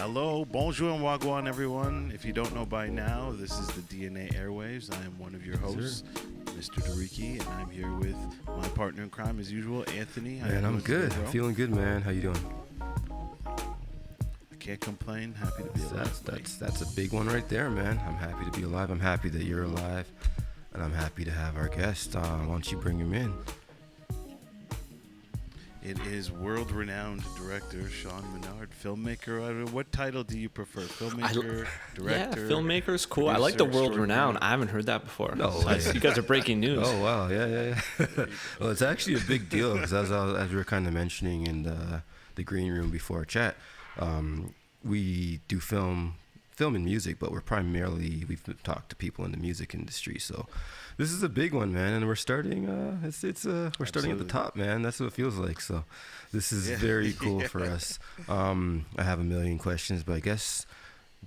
Hello, bonjour and wagwan, everyone. If you don't know by now, this is the DNA Airwaves. I am one of your hosts, Mr. Dariki, and I'm here with my partner in crime, as usual, Anthony. Man, I'm good. Feeling good, man. How you doing? I can't complain. Happy to be alive. That's a big one right there, man. I'm happy to be alive. I'm happy that you're alive, and I'm happy to have our guest. Why don't you bring him in? It is world-renowned director Sean Menard, filmmaker. What title do you prefer? Filmmaker, director? Yeah, filmmaker is cool. I like the world-renowned. I haven't heard that before. No, you guys are breaking news. Oh, wow. Yeah. Well, it's actually a big deal because as we were kind of mentioning in the green room before our chat, we do film and music, but we've talked to people in the music industry, so this is a big one, man, and we're starting we're starting at the top, man. That's what it feels like. So this is very cool for us. I have a million questions, but I guess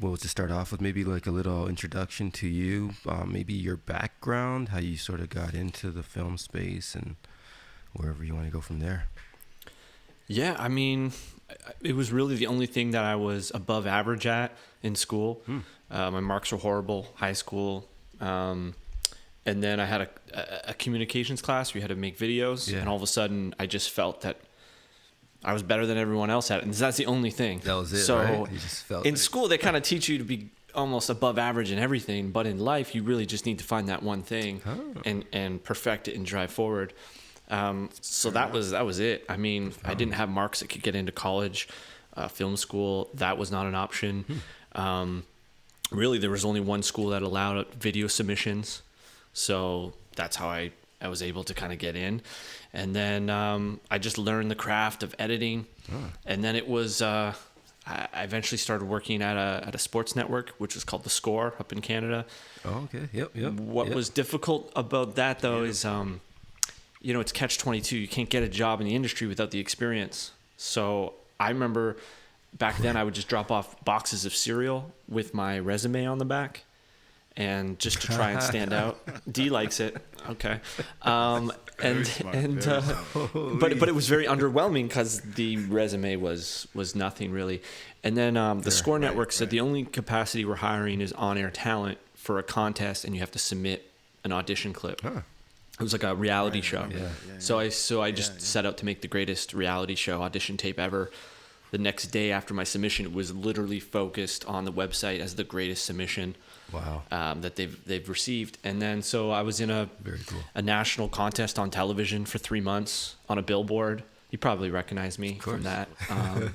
we'll just start off with maybe like a little introduction to you, maybe your background, how you sort of got into the film space, and wherever you want to go from there. Yeah, I mean, it was really the only thing that I was above average at in school. My marks were horrible, high school. And then I had a communications class where you had to make videos. And all of a sudden, I just felt that I was better than everyone else at it. And that's the only thing. That was it, so right? You just felt in school, they kind of teach you to be almost above average in everything. But in life, you really just need to find that one thing and perfect it and drive forward. So that was it. I mean, I didn't have marks that could get into college, film school. That was not an option. Really, there was only one school that allowed video submissions. So that's how I was able to kind of get in. And then I just learned the craft of editing. And then it was, I eventually started working at a sports network, which is called The Score up in Canada. Oh, okay. Yep. What was difficult about that, though, is... it's catch-22. You can't get a job in the industry without the experience. So I remember back then I would just drop off boxes of cereal with my resume on the back, and just to try and stand out. D likes it. Okay. But it was very underwhelming because the resume was nothing really. And then the Score Network said the only capacity we're hiring is on-air talent for a contest, and you have to submit an audition clip. It was like a reality show. So I just set out to make the greatest reality show audition tape ever. The next day after my submission, it was literally focused on the website as the greatest submission. Wow. That they've received. And then so I was in a national contest on television for 3 months on a billboard. You probably recognize me from that. And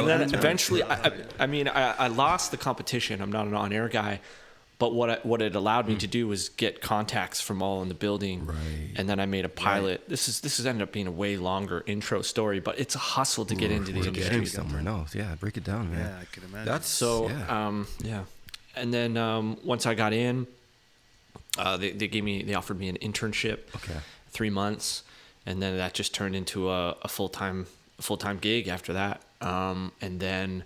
then eventually, I lost the competition. I'm not an on-air guy. But what it allowed me to do was get contacts from all in the building, and then I made a pilot. Right. This has ended up being a way longer intro story, but it's a hustle to get into the industry. Somewhere else, break it down, man. Yeah, I can imagine. That's so. And then once I got in, they offered me an internship, 3 months, and then that just turned into a full time gig after that, and then.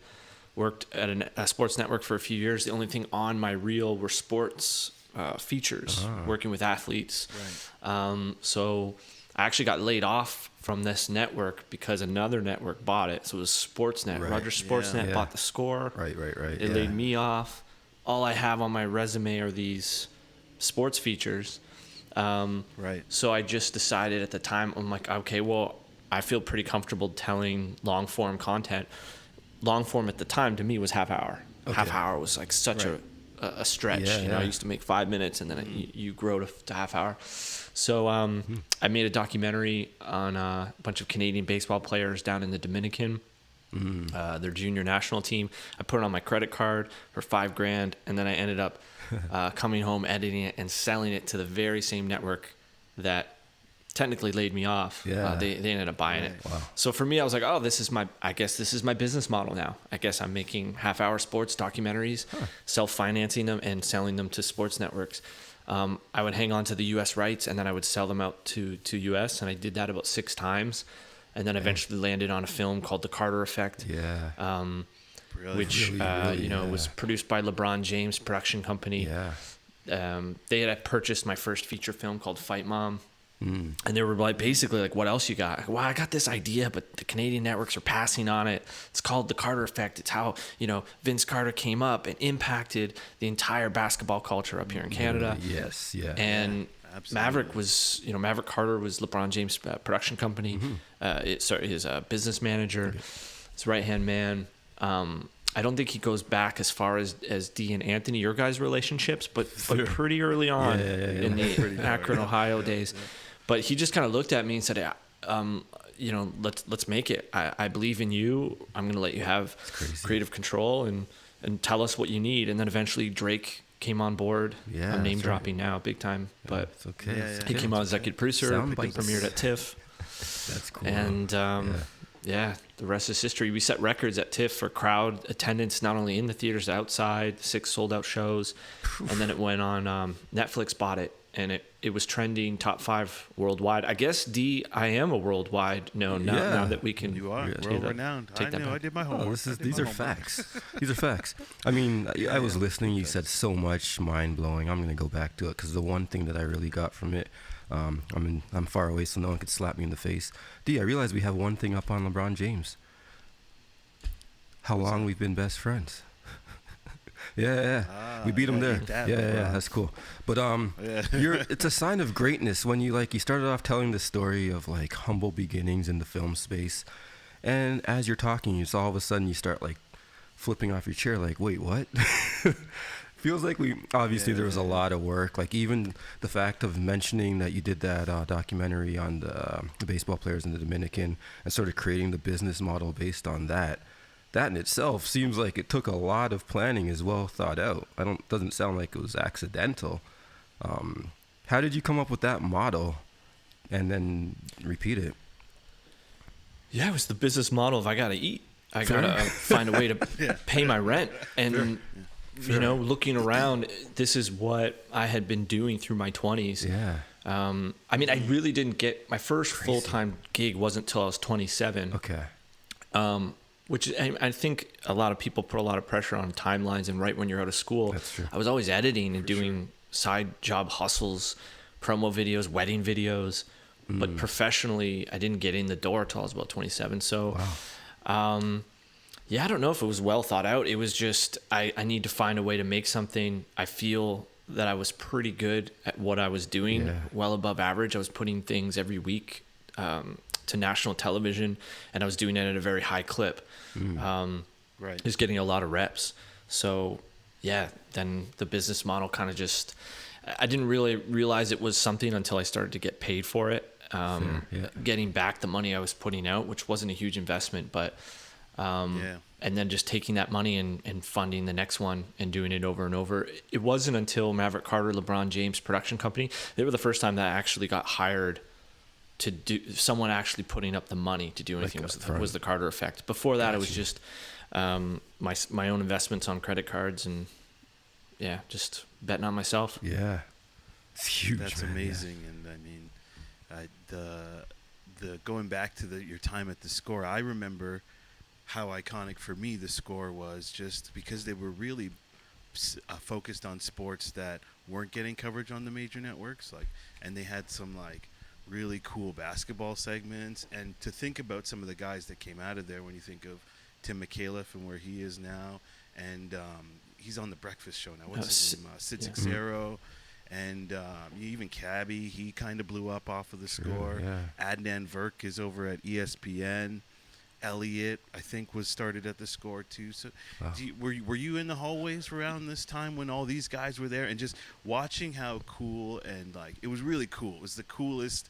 Worked at a sports network for a few years. The only thing on my reel were sports features, working with athletes. Right. So I actually got laid off from this network because another network bought it. So it was Sportsnet. Right. Rogers Sportsnet bought The Score. Right. It laid me off. All I have on my resume are these sports features. So I just decided at the time, I'm like, okay, well, I feel pretty comfortable telling long-form content. Long form at the time to me was half hour. Half hour was like such a stretch. I used to make 5 minutes, and then you grow to half hour. So I made a documentary on a bunch of Canadian baseball players down in the Dominican, their junior national team. I put it on my credit card for $5,000, and then I ended up coming home, editing it, and selling it to the very same network that technically laid me off. They ended up buying it. Wow. So for me, I was like, this is my business model now. I guess I'm making half-hour sports documentaries, self-financing them and selling them to sports networks. I would hang on to the U.S. rights, and then I would sell them out to U.S., and I did that about 6 times, and then eventually landed on a film called The Carter Effect. Which was produced by LeBron James production company. They had purchased my first feature film called Fight Mom. And they were like, basically like, what else you got? Well, I got this idea, but the Canadian networks are passing on it. It's called the Carter effect. It's how, Vince Carter came up and impacted the entire basketball culture up here in Canada. Yes. Yeah. And Absolutely. Maverick was, Maverick Carter was LeBron James' production company. His business manager, his right-hand man. I don't think he goes back as far as Dee and Anthony, your guys' relationships, but pretty early on in the Akron, Ohio days. But he just kind of looked at me and said, let's make it. I believe in you. I'm going to let you have creative control and tell us what you need. And then eventually Drake came on board. Yeah, I'm name dropping now, big time. But it's okay. He came out as executive producer, premiered at TIFF. That's cool. And the rest is history. We set records at TIFF for crowd attendance, not only in the theaters, outside, 6 sold out shows. And then it went on, Netflix bought it, and it was trending top 5 worldwide. I guess, I am a worldwide known now that we can. You are world renowned. I did my homework. These are facts. These are facts. I mean, I was listening. You said so much, mind blowing. I'm going to go back to it because the one thing that I really got from it, I'm far away, so no one could slap me in the face. I realize we have one thing up on LeBron James. How long we've been best friends. We beat him there. That's cool. But it's a sign of greatness when you started off telling the story of like humble beginnings in the film space, and as you're talking, you all of a sudden you start like flipping off your chair, like, wait, what? Feels like there was a lot of work. Like even the fact of mentioning that you did that documentary on the baseball players in the Dominican and sort of creating the business model based on that. That in itself seems like it took a lot of planning, as well thought out. Doesn't sound like it was accidental. How did you come up with that model and then repeat it? Yeah, it was the business model of I gotta eat. I gotta find a way to pay my rent. And looking around, this is what I had been doing through my 20s. Yeah. I mean, I really didn't get my first full-time gig wasn't till I was 27. Okay. Which I think a lot of people put a lot of pressure on timelines, and right when you're out of school. That's true. I was always editing and doing side job hustles, promo videos, wedding videos, but professionally I didn't get in the door till I was about 27. So, I don't know if it was well thought out. It was just I need to find a way to make something. I feel that I was pretty good at what I was doing, well above average. I was putting things every week to national television, and I was doing it at a very high clip. Just getting a lot of reps. So then the business model kind of just, I didn't really realize it was something until I started to get paid for it. Getting back the money I was putting out, which wasn't a huge investment, but and then just taking that money and funding the next one and doing it over and over. It wasn't until Maverick Carter, LeBron James production company, they were the first time that I actually got hired to do, someone actually putting up the money to do anything, was the Carter effect. Before that, it was just my own investments on credit cards and just betting on myself. Yeah, it's huge. That's amazing. And I mean, the going back to your time at the Score, I remember how iconic for me the Score was, just because they were really focused on sports that weren't getting coverage on the major networks, and they had some really cool basketball segments. And to think about some of the guys that came out of there, when you think of Tim McAuliffe and where he is now, and he's on the Breakfast Show now. What's his name? Sid Seixeiro. And even Cabby, he kind of blew up off of the Score. Adnan Virk is over at ESPN. Elliot, I think, was started at the Score too. So, were you in the hallways around this time when all these guys were there, and just watching how cool and it was really cool. It was the coolest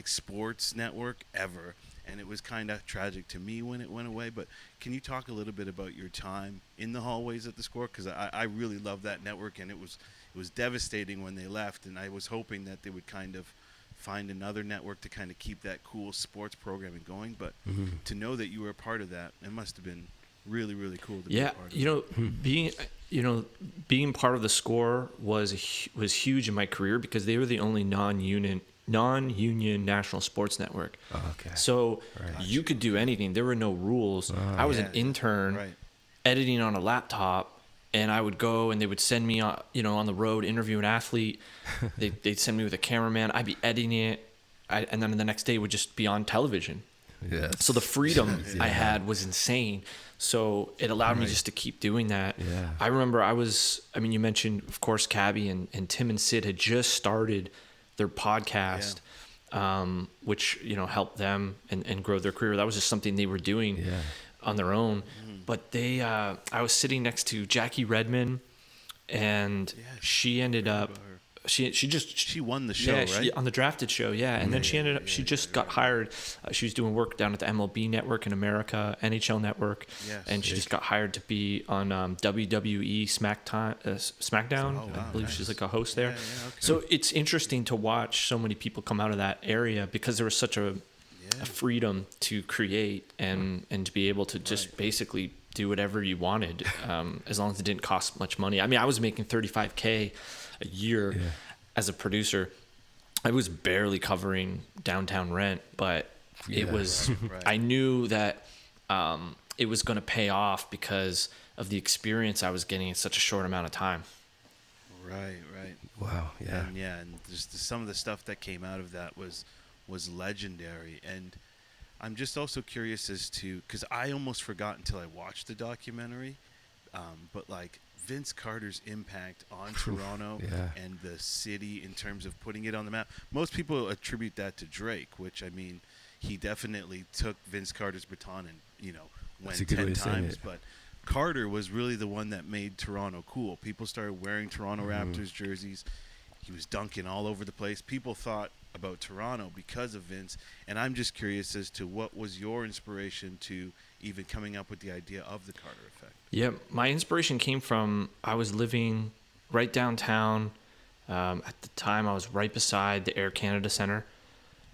sports network ever, and it was kind of tragic to me when it went away. But can you talk a little bit about your time in the hallways at the Score? Because I really love that network, and it was devastating when they left, and I was hoping that they would kind of find another network to kind of keep that cool sports programming going. But to know that you were a part of that, it must have been really, really cool to be a part of. Being part of the Score was huge in my career, because they were the only non-union national sports network. So you could do anything. There were no rules. I was an intern editing on a laptop, and I would go and they would send me on the road, interview an athlete. They'd send me with a cameraman. I'd be editing it. and then the next day would just be on television. Yes. So the freedom I had was insane. So it allowed me just to keep doing that. Yeah. I remember you mentioned, of course, Cabby and Tim and Sid had just started their podcast, which, helped them and grow their career. That was just something they were doing on their own. But I was sitting next to Jackie Redmond, and she ended up, she won the show, right? On the Drafted show, and then she just got hired. She was doing work down at the MLB Network in America, NHL Network, and she just got hired to be on WWE SmackDown. I believe she's like a host there. Okay. So it's interesting to watch so many people come out of that area, because there was such a freedom to create and to be able to just basically do whatever you wanted, as long as it didn't cost much money. I mean, I was making $35K a year as a producer. I was barely covering downtown rent, but it was, I knew that it was going to pay off because of the experience I was getting in such a short amount of time. Right. Wow. Yeah. And just some of the stuff that came out of that was legendary. And I'm just also curious as to, because I almost forgot until I watched the documentary, but like Vince Carter's impact on Toronto and the city in terms of putting it on the map. Most people attribute that to Drake, which, I mean, he definitely took Vince Carter's baton and, went 10 times. But Carter was really the one that made Toronto cool. People started wearing Toronto Raptors jerseys. He was dunking all over the place. People thought about Toronto because of Vince. And I'm just curious as to what was your inspiration to even coming up with the idea of the Carter effect. Yeah, my inspiration came from, I was living right downtown. At the time, I was right beside the Air Canada Centre.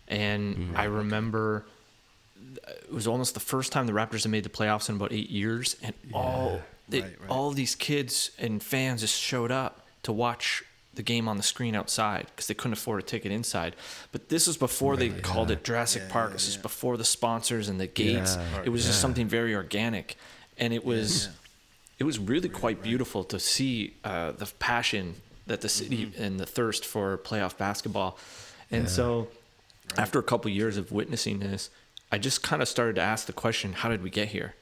And I remember it was almost the first time the Raptors had made the playoffs in about 8 years. And all these kids and fans just showed up to watch the game on the screen outside because they couldn't afford a ticket inside. But this was before they called it Jurassic Park. This was before the sponsors and the gates. It was just something very organic. And it was really quite beautiful to see the passion that the city and the thirst for playoff basketball. And so after a couple years of witnessing this, I just kind of started to ask the question, how did we get here?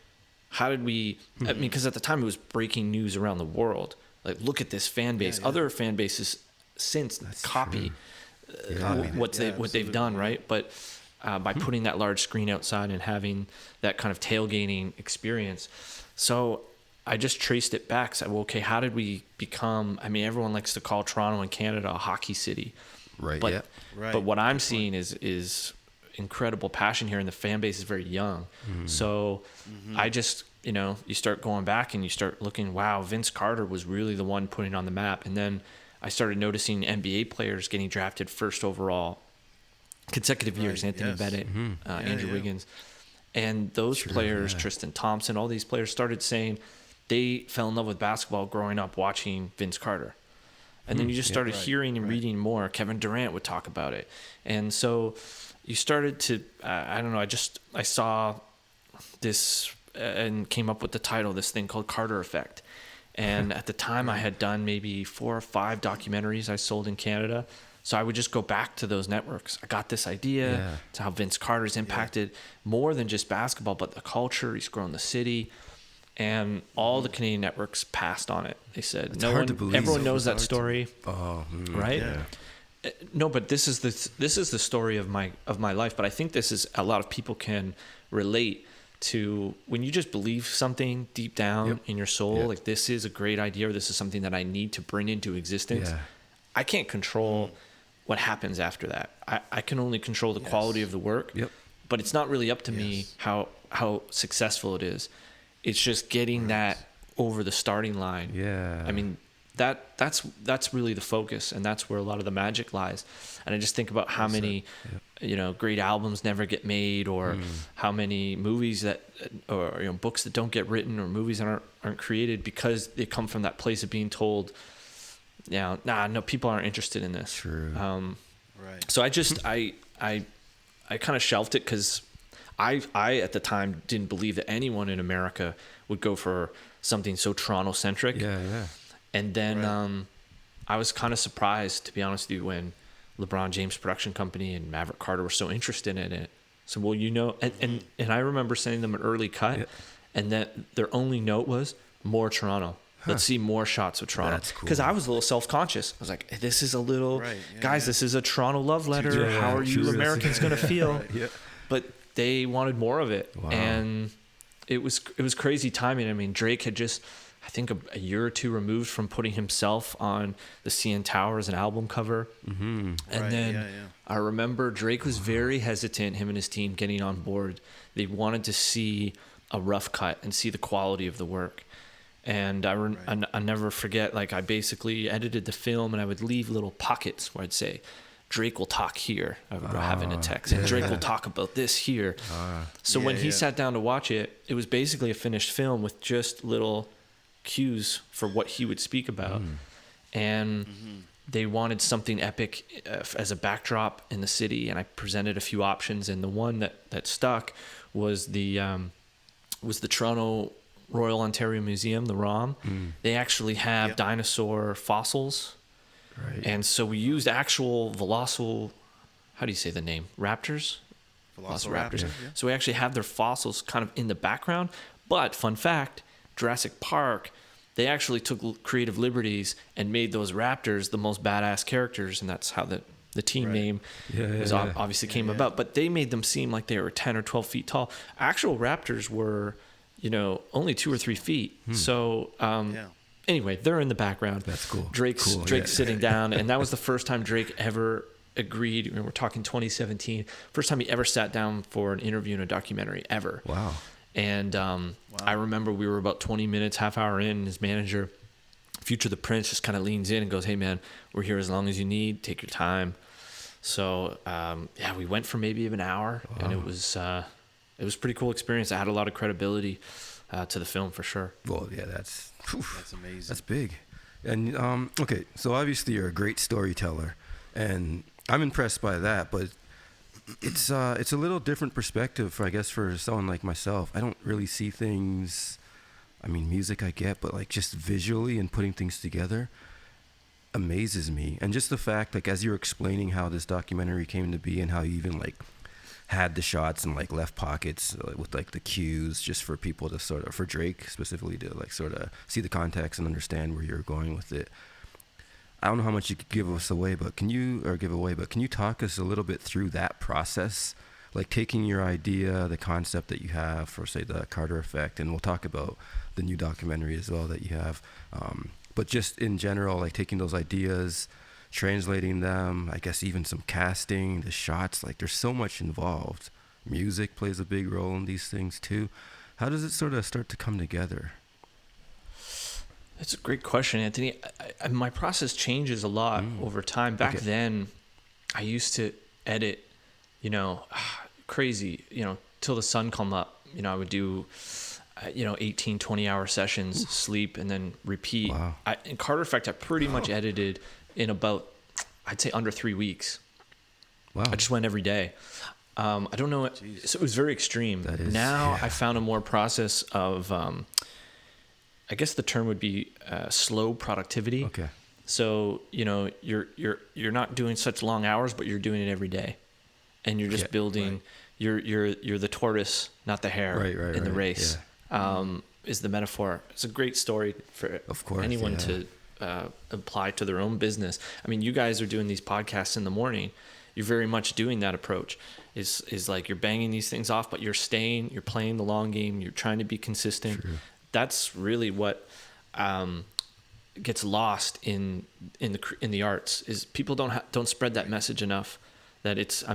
How did we, I mean, because at the time it was breaking news around the world. Like, look at this fan base. Other fan bases since copy what they've done, right? But by putting that large screen outside and having that kind of tailgating experience. So I just traced it back. So, well, okay, how did we become, I mean, everyone likes to call Toronto and Canada a hockey city. Right, but, But what I'm seeing is incredible passion here, and the fan base is very young. So I just, you start going back and you start looking, wow, Vince Carter was really the one putting on the map. And then I started noticing NBA players getting drafted first overall consecutive years, Anthony Bennett, Andrew Wiggins. And those players, Tristan Thompson, all these players started saying they fell in love with basketball growing up watching Vince Carter. And then you just started hearing and reading more. Kevin Durant would talk about it. And so you started to, I don't know, I saw this and came up with the title, this thing called Carter Effect. And at the time I had done maybe 4 or 5 documentaries I sold in Canada. So I would just go back to those networks. I got this idea to how Vince Carter's impacted more than just basketball, but the culture. He's grown the city. And all the Canadian networks passed on it. They said, it's hard to believe. Everyone knows that story, right? Yeah. No, but this is the story of my life. But I think this is, a lot of people can relate to when you just believe something deep down in your soul, like this is a great idea, or this is something that I need to bring into existence. I can't control what happens after that. I can only control the quality of the work, but it's not really up to me how successful it is. It's just getting that over the starting line. I mean, that's really the focus, and that's where a lot of the magic lies. And I just think about how many great albums never get made, or how many movies that, or books that don't get written, or movies that aren't created because they come from that place of being told, no, people aren't interested in this. So I just I kind of shelved it because I at the time didn't believe that anyone in America would go for something so Toronto centric. And then I was kind of surprised, to be honest with you, LeBron James production company and Maverick Carter were so interested in it. So, well, you know, and I remember sending them an early cut, and that their only note was more Toronto. Let's see more shots of Toronto. That's cool. Because I was a little self-conscious. I was like, this is a little, guys, this is a Toronto love letter. How are you Americans going to feel? But they wanted more of it. Wow. And it was crazy timing. I mean, Drake had just, I think a year or two removed from putting himself on the CN Tower as an album cover. Mm-hmm. And then I remember Drake was very hesitant, him and his team, getting on board. They wanted to see a rough cut and see the quality of the work. And I never forget, like, I basically edited the film and I would leave little pockets where I'd say, Drake will talk here. I would have in a text. And Drake will talk about this here. So when he sat down to watch it, it was basically a finished film with just little cues for what he would speak about. And they wanted something epic as a backdrop in the city. And I presented a few options. And the one that stuck was the Toronto Royal Ontario Museum, the ROM. They actually have dinosaur fossils. Right. And so we used actual how do you say the name? Raptors? Velociraptors. Yeah. So we actually have their fossils kind of in the background. But fun fact, Jurassic Park, they actually took creative liberties and made those raptors the most badass characters. And that's how the team name obviously came about. But they made them seem like they were 10 or 12 feet tall. Actual raptors were, you know, only 2 or 3 feet. So anyway, they're in the background. That's cool. Drake's sitting down, and that was the first time Drake ever agreed. And we're talking 2017. First time he ever sat down for an interview in a documentary ever. Wow. And I remember we were about 20 minutes, half hour in, and his manager, Future the Prince, just kind of leans in and goes, "Hey man, we're here as long as you need. Take your time." So we went for maybe an hour, and it was a pretty cool experience. I had a lot of credibility to the film for sure. Well, yeah, that's amazing. That's big. And okay, so obviously you're a great storyteller, and I'm impressed by that. But it's a little different perspective, I guess, for someone like myself. I don't really see things. I mean, music I get, but like just visually and putting things together amazes me. And just the fact, like, as you're explaining how this documentary came to be and how you even like had the shots and like left pockets with like the cues just for people to sort of, for Drake specifically, to like sort of see the context and understand where you're going with it. I don't know how much you could give away, but can you talk us a little bit through that process? Like taking your idea, the concept that you have for, say, the Carter Effect, and we'll talk about the new documentary as well that you have. But just in general, like taking those ideas, translating them, I guess even some casting, the shots, like there's so much involved. Music plays a big role in these things too. How does it sort of start to come together? That's a great question, Anthony. My process changes a lot over time. Back then, I used to edit, crazy, till the sun come up. I would do, 18, 20-hour sessions, sleep, and then repeat. Wow. In Carter Effect, I pretty much edited in about, I'd say, under 3 weeks. Wow. I just went every day. I don't know. So it was very extreme. I found a more process of, I guess the term would be slow productivity. Okay. So, you're not doing such long hours, but you're doing it every day. And you're just building, you're the tortoise, not the hare in the race. Yeah. Is the metaphor. It's a great story for anyone to apply to their own business. I mean, you guys are doing these podcasts in the morning. You're very much doing that approach. Is like you're banging these things off, but you're playing the long game. You're trying to be consistent. True. That's really what gets lost in the arts. Is people don't spread that message enough. That it's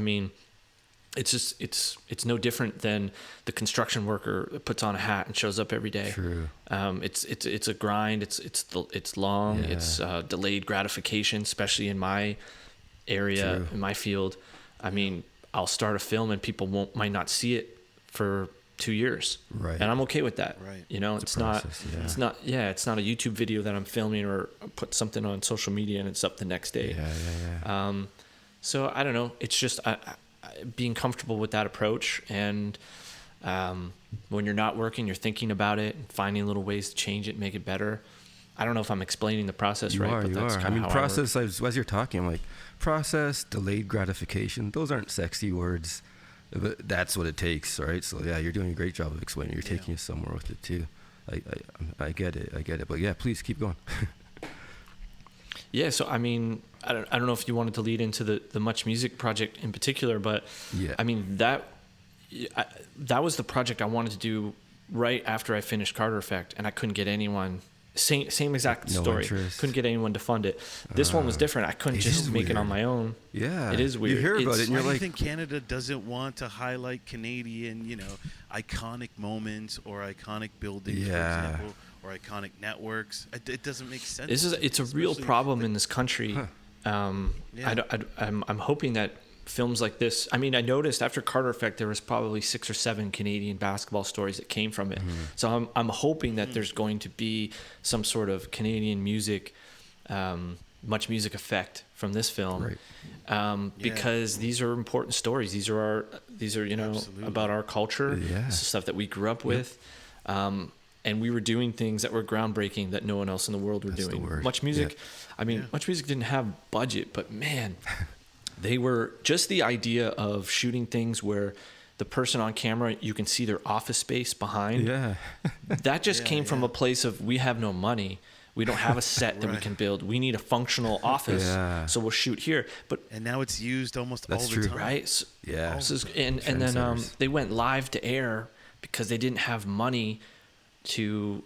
no different than the construction worker that puts on a hat and shows up every day. True. It's a grind. It's long. Yeah. It's delayed gratification, especially in my area, in my field. I mean, I'll start a film and people might not see it for 2 years. Right. And I'm okay with that. Right. It's not a YouTube video that I'm filming or put something on social media and it's up the next day. Yeah. So I don't know. It's just being comfortable with that approach. And when you're not working, you're thinking about it and finding little ways to change it, make it better. I don't know if I'm explaining the process right, but that's kind of how process, I work. as you're talking, I'm like, process, delayed gratification, those aren't sexy words, but that's what it takes, right? So yeah, you're doing a great job of explaining. You're taking us somewhere with it too. I get it. But yeah, please keep going. Yeah, so I mean, I don't know if you wanted to lead into the Much Music project in particular, but yeah. I mean that was the project I wanted to do right after I finished Carter Effect, and I couldn't get anyone. Same exact story. Interest. Couldn't get anyone to fund it. This one was different. I couldn't just make it on my own. Yeah, it is weird. You hear about it, and you're Why like, do you think Canada doesn't want to highlight Canadian, iconic moments or iconic buildings, for example, or iconic networks? It doesn't make sense. It's a real problem in this country. I'm hoping that films like this. I mean, I noticed after Carter Effect there was probably 6 or 7 Canadian basketball stories that came from it. So I'm hoping that there's going to be some sort of Canadian music, Much Music effect from this film, because these are important stories. These are Absolutely. About our culture. This is stuff that we grew up with. And we were doing things that were groundbreaking that no one else in the world were doing. Much Music, I mean, Much Music didn't have budget, but man, they were just the idea of shooting things where the person on camera, you can see their office space behind. Yeah. That just came from a place of, we have no money. We don't have a set that we can build. We need a functional office, so we'll shoot here. And now it's used almost all the time. Right? So, yeah. And then they went live to air because they didn't have money to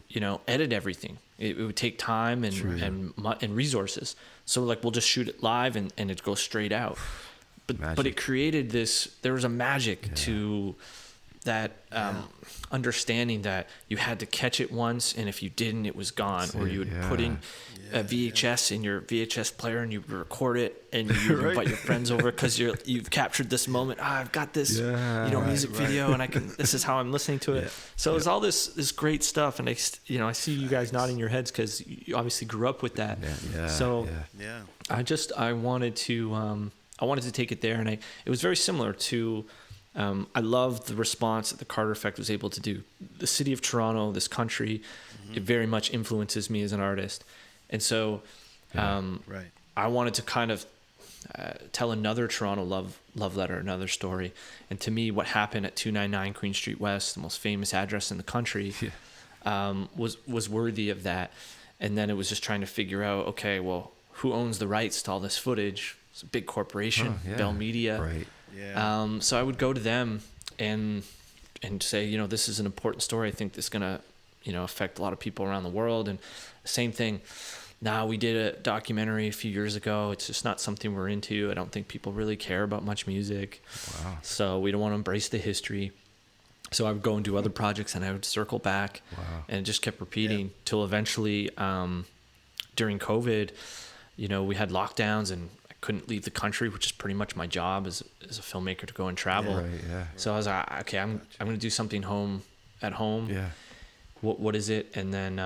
edit everything. It would take time and resources. So like we'll just shoot it live and it goes straight out. But it created this. There was a magic to that understanding that you had to catch it once, and if you didn't, it was gone. Or you would put in a VHS in your VHS player and you record it, and you invite your friends over because you've captured this moment. I've got this music video, and this is how I'm listening to it. So it's all this great stuff, and I see you guys nodding your heads because you obviously grew up with that. I wanted to take it there, and it was very similar to. I love the response that the Carter Effect was able to do. The city of Toronto, this country, it very much influences me as an artist. And so I wanted to kind of tell another Toronto love letter, another story. And to me, what happened at 299 Queen Street West, the most famous address in the country, was worthy of that. And then it was just trying to figure out, okay, well, who owns the rights to all this footage? It's a big corporation, Bell Media. Right. Yeah. So I would go to them and say, this is an important story. I think this is going to, affect a lot of people around the world. And same thing. Now, we did a documentary a few years ago. It's just not something we're into. I don't think people really care about Much Music. Wow. So we don't want to embrace the history. So I would go and do other projects, and I would circle back. Wow. And it just kept repeating till eventually, during COVID, we had lockdowns and couldn't leave the country, which is pretty much my job as a filmmaker, to go and travel. So I was like, okay, I'm going to do something at home. Yeah. What is it? And then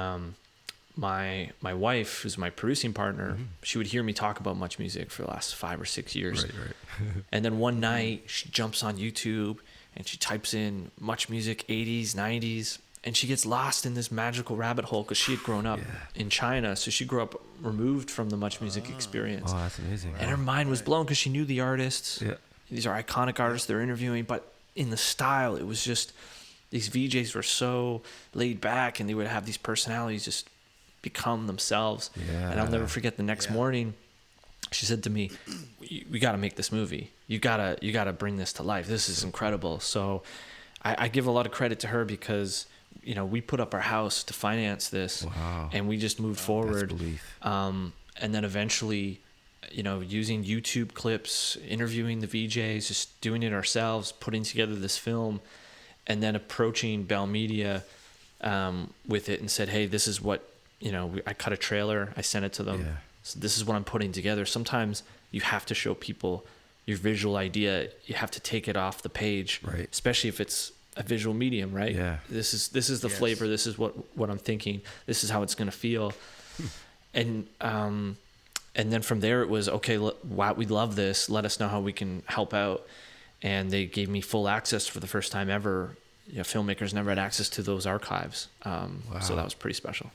my wife, who's my producing partner, she would hear me talk about Much Music for the last 5 or 6 years. Right. And then one night she jumps on YouTube and she types in Much Music 80s, 90s, and she gets lost in this magical rabbit hole because she had grown up in China. So she grew up removed from the Much Music experience. Oh, that's amazing. And her mind was blown because she knew the artists. Yeah. These are iconic artists they're interviewing, but in the style, it was just, these VJs were so laid back, and they would have these personalities just become themselves. Yeah. And I'll never forget the next morning, she said to me, we got to make this movie. You gotta bring this to life. This is incredible. So I give a lot of credit to her because we put up our house to finance this, and we just moved forward. That's belief. And then eventually, using YouTube clips, interviewing the VJs, just doing it ourselves, putting together this film, and then approaching Bell Media with it and said, hey, this is what, I cut a trailer, I sent it to them. Yeah. So this is what I'm putting together. Sometimes you have to show people your visual idea. You have to take it off the page, right? Especially if it's a visual medium, right? Yeah. This is the flavor. This is what I'm thinking. This is how it's going to feel. And then from there it was, okay, wow, we love this. Let us know how we can help out. And they gave me full access for the first time ever. Filmmakers never had access to those archives. So that was pretty special.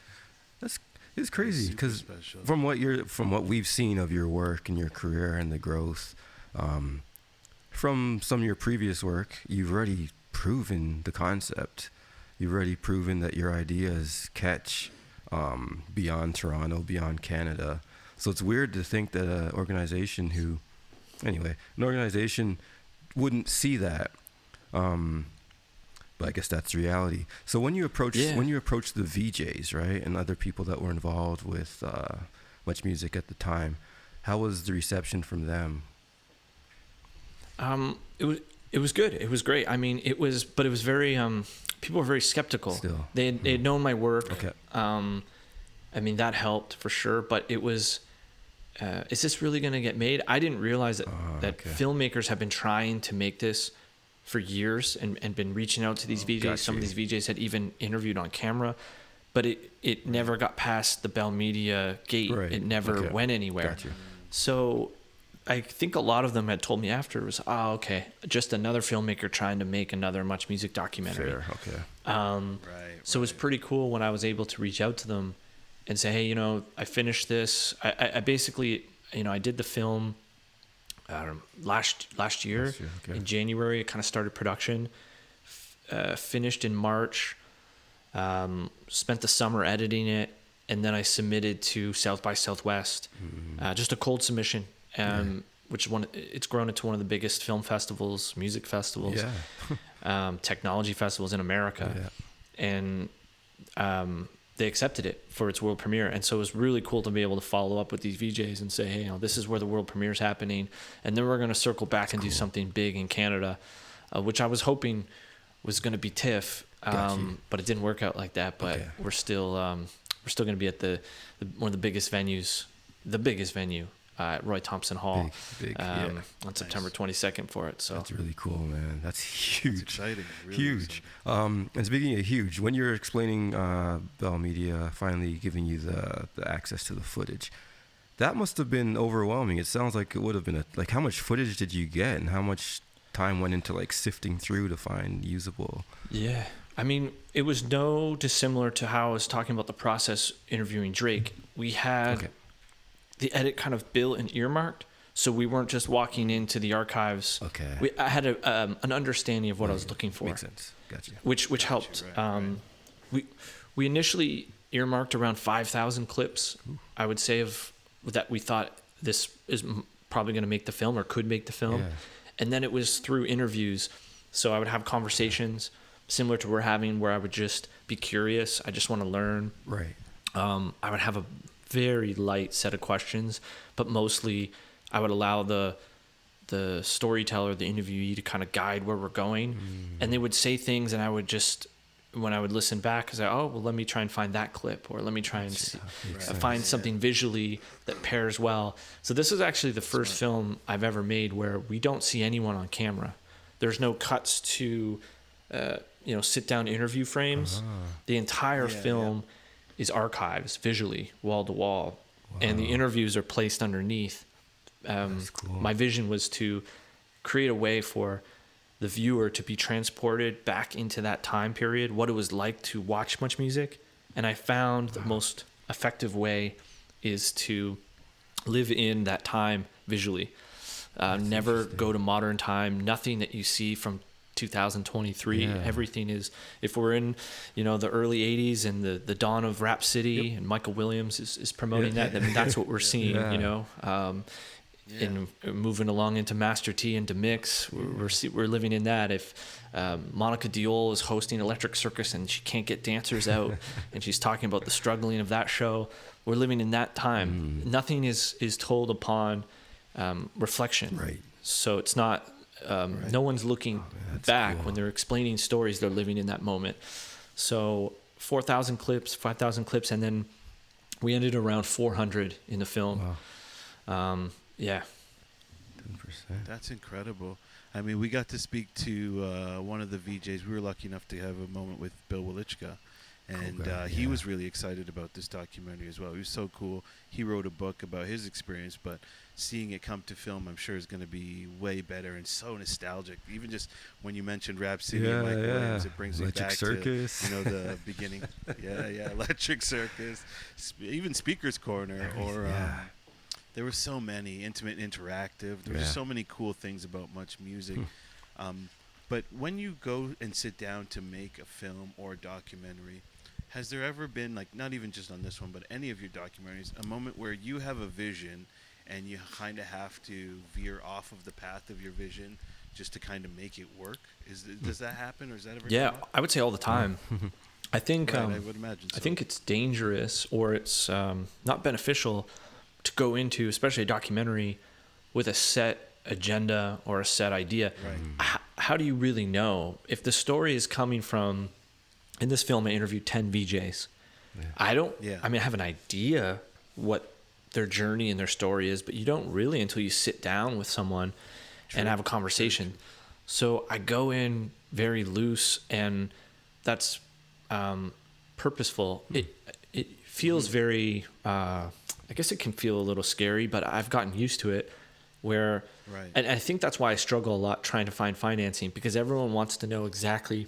It's crazy because from what we've seen of your work and your career and the growth, from some of your previous work, you've already proven the concept. You've already proven that your ideas catch beyond Toronto, beyond Canada. So it's weird to think that an organization wouldn't see that. But I guess that's reality. So when you approach the VJs, right, and other people that were involved with Much Music at the time, how was the reception from them? It was good. It was great. I mean, it was very people were very skeptical. Still. They had known my work. Okay. I mean, that helped for sure, but it was is this really going to get made? I didn't realize that filmmakers have been trying to make this for years and been reaching out to these VJs. Some of these VJs had even interviewed on camera, but it never got past the Bell Media gate. Right. It never went anywhere. Gotcha. So I think a lot of them had told me after, it was, just another filmmaker trying to make another Much Music documentary. Fair. Okay. So it was pretty cool when I was able to reach out to them and say, hey, I finished this. I basically, I did the film last year. In January. I kind of started production, finished in March, spent the summer editing it, and then I submitted to South by Southwest, just a cold submission, which it's grown into one of the biggest film festivals, music festivals, technology festivals in America, and they accepted it for its world premiere. And so it was really cool to be able to follow up with these VJs and say, hey, this is where the world premiere is happening. And then we're going to circle back and do something big in Canada, which I was hoping was going to be TIFF. But it didn't work out like that. But we're still going to be at one of the biggest venues, the biggest venue, at Roy Thompson Hall, on September 22nd for it. So that's really cool, man. That's huge. That's exciting. Really huge. And speaking of huge, when you're explaining Bell Media finally giving you the access to the footage, that must have been overwhelming. It sounds like it would have been how much footage did you get, and how much time went into sifting through to find usable? Yeah. I mean, it was no dissimilar to how I was talking about the process interviewing Drake. We had the edit kind of built and earmarked, so we weren't just walking into the archives. I had an understanding of what I was looking for. Makes sense. Gotcha. Which helped. We initially earmarked around 5,000 clips. I would say that we thought this is probably going to make the film or could make the film, and then it was through interviews. So I would have conversations similar to we're having, where I would just be curious. I just want to learn. Right. I would have a very light set of questions, but mostly I would allow the storyteller, the interviewee, to kind of guide where we're going. And they would say things, and I would just, when I would listen back, I say, let me try and find that clip, or let me try and find something visually that pairs well. So this is actually the first film I've ever made where we don't see anyone on camera. There's no cuts to sit down interview frames. The entire film is archives visually, wall to wall, and the interviews are placed underneath. Cool. My vision was to create a way for the viewer to be transported back into that time period, what it was like to watch Much Music. And I found the most effective way is to live in that time visually. Never go to modern time. Nothing that you see from 2023. Everything is, if we're in the early 80s and the dawn of Rap City, and Michael Williams is promoting that, then that's what we're seeing. And moving along into Master T and DeMix, we're living in that. If Monica Diol is hosting Electric Circus and she can't get dancers out and she's talking about the struggling of that show, we're living in that time. Nothing is told upon reflection, right? So it's not no one's looking back. When they're explaining stories, they're living in that moment. So 4,000 clips, 5,000 clips, and then we ended around 400 in the film. 10%. That's incredible. I mean, we got to speak to one of the VJs. We were lucky enough to have a moment with Bill Welichka, And he was really excited about this documentary as well. He was so cool. He wrote a book about his experience, but seeing it come to film, I'm sure is going to be way better and so nostalgic. Even just when you mentioned Rhapsody and Mike Williams, it brings me back Circus. to the beginning. Electric Circus, even Speaker's Corner, or there were so many intimate, interactive. There were so many cool things about Much Music. But when you go and sit down to make a film or a documentary, has there ever been, like, not even just on this one, but any of your documentaries, a moment where you have a vision and you kind of have to veer off of the path of your vision just to kind of make it work? Does that happen, or is that ever? Yeah, I would say all the time. I think I would imagine so. I think it's dangerous, or it's not beneficial to go into, especially a documentary, with a set agenda or a set idea. Right. How do you really know if the story is coming from? In this film, I interviewed 10 VJs. I have an idea what their journey and their story is, but you don't really until you sit down with someone and have a conversation. So I go in very loose, and that's purposeful. It feels very, I guess it can feel a little scary, but I've gotten used to it. And I think that's why I struggle a lot trying to find financing, because everyone wants to know exactly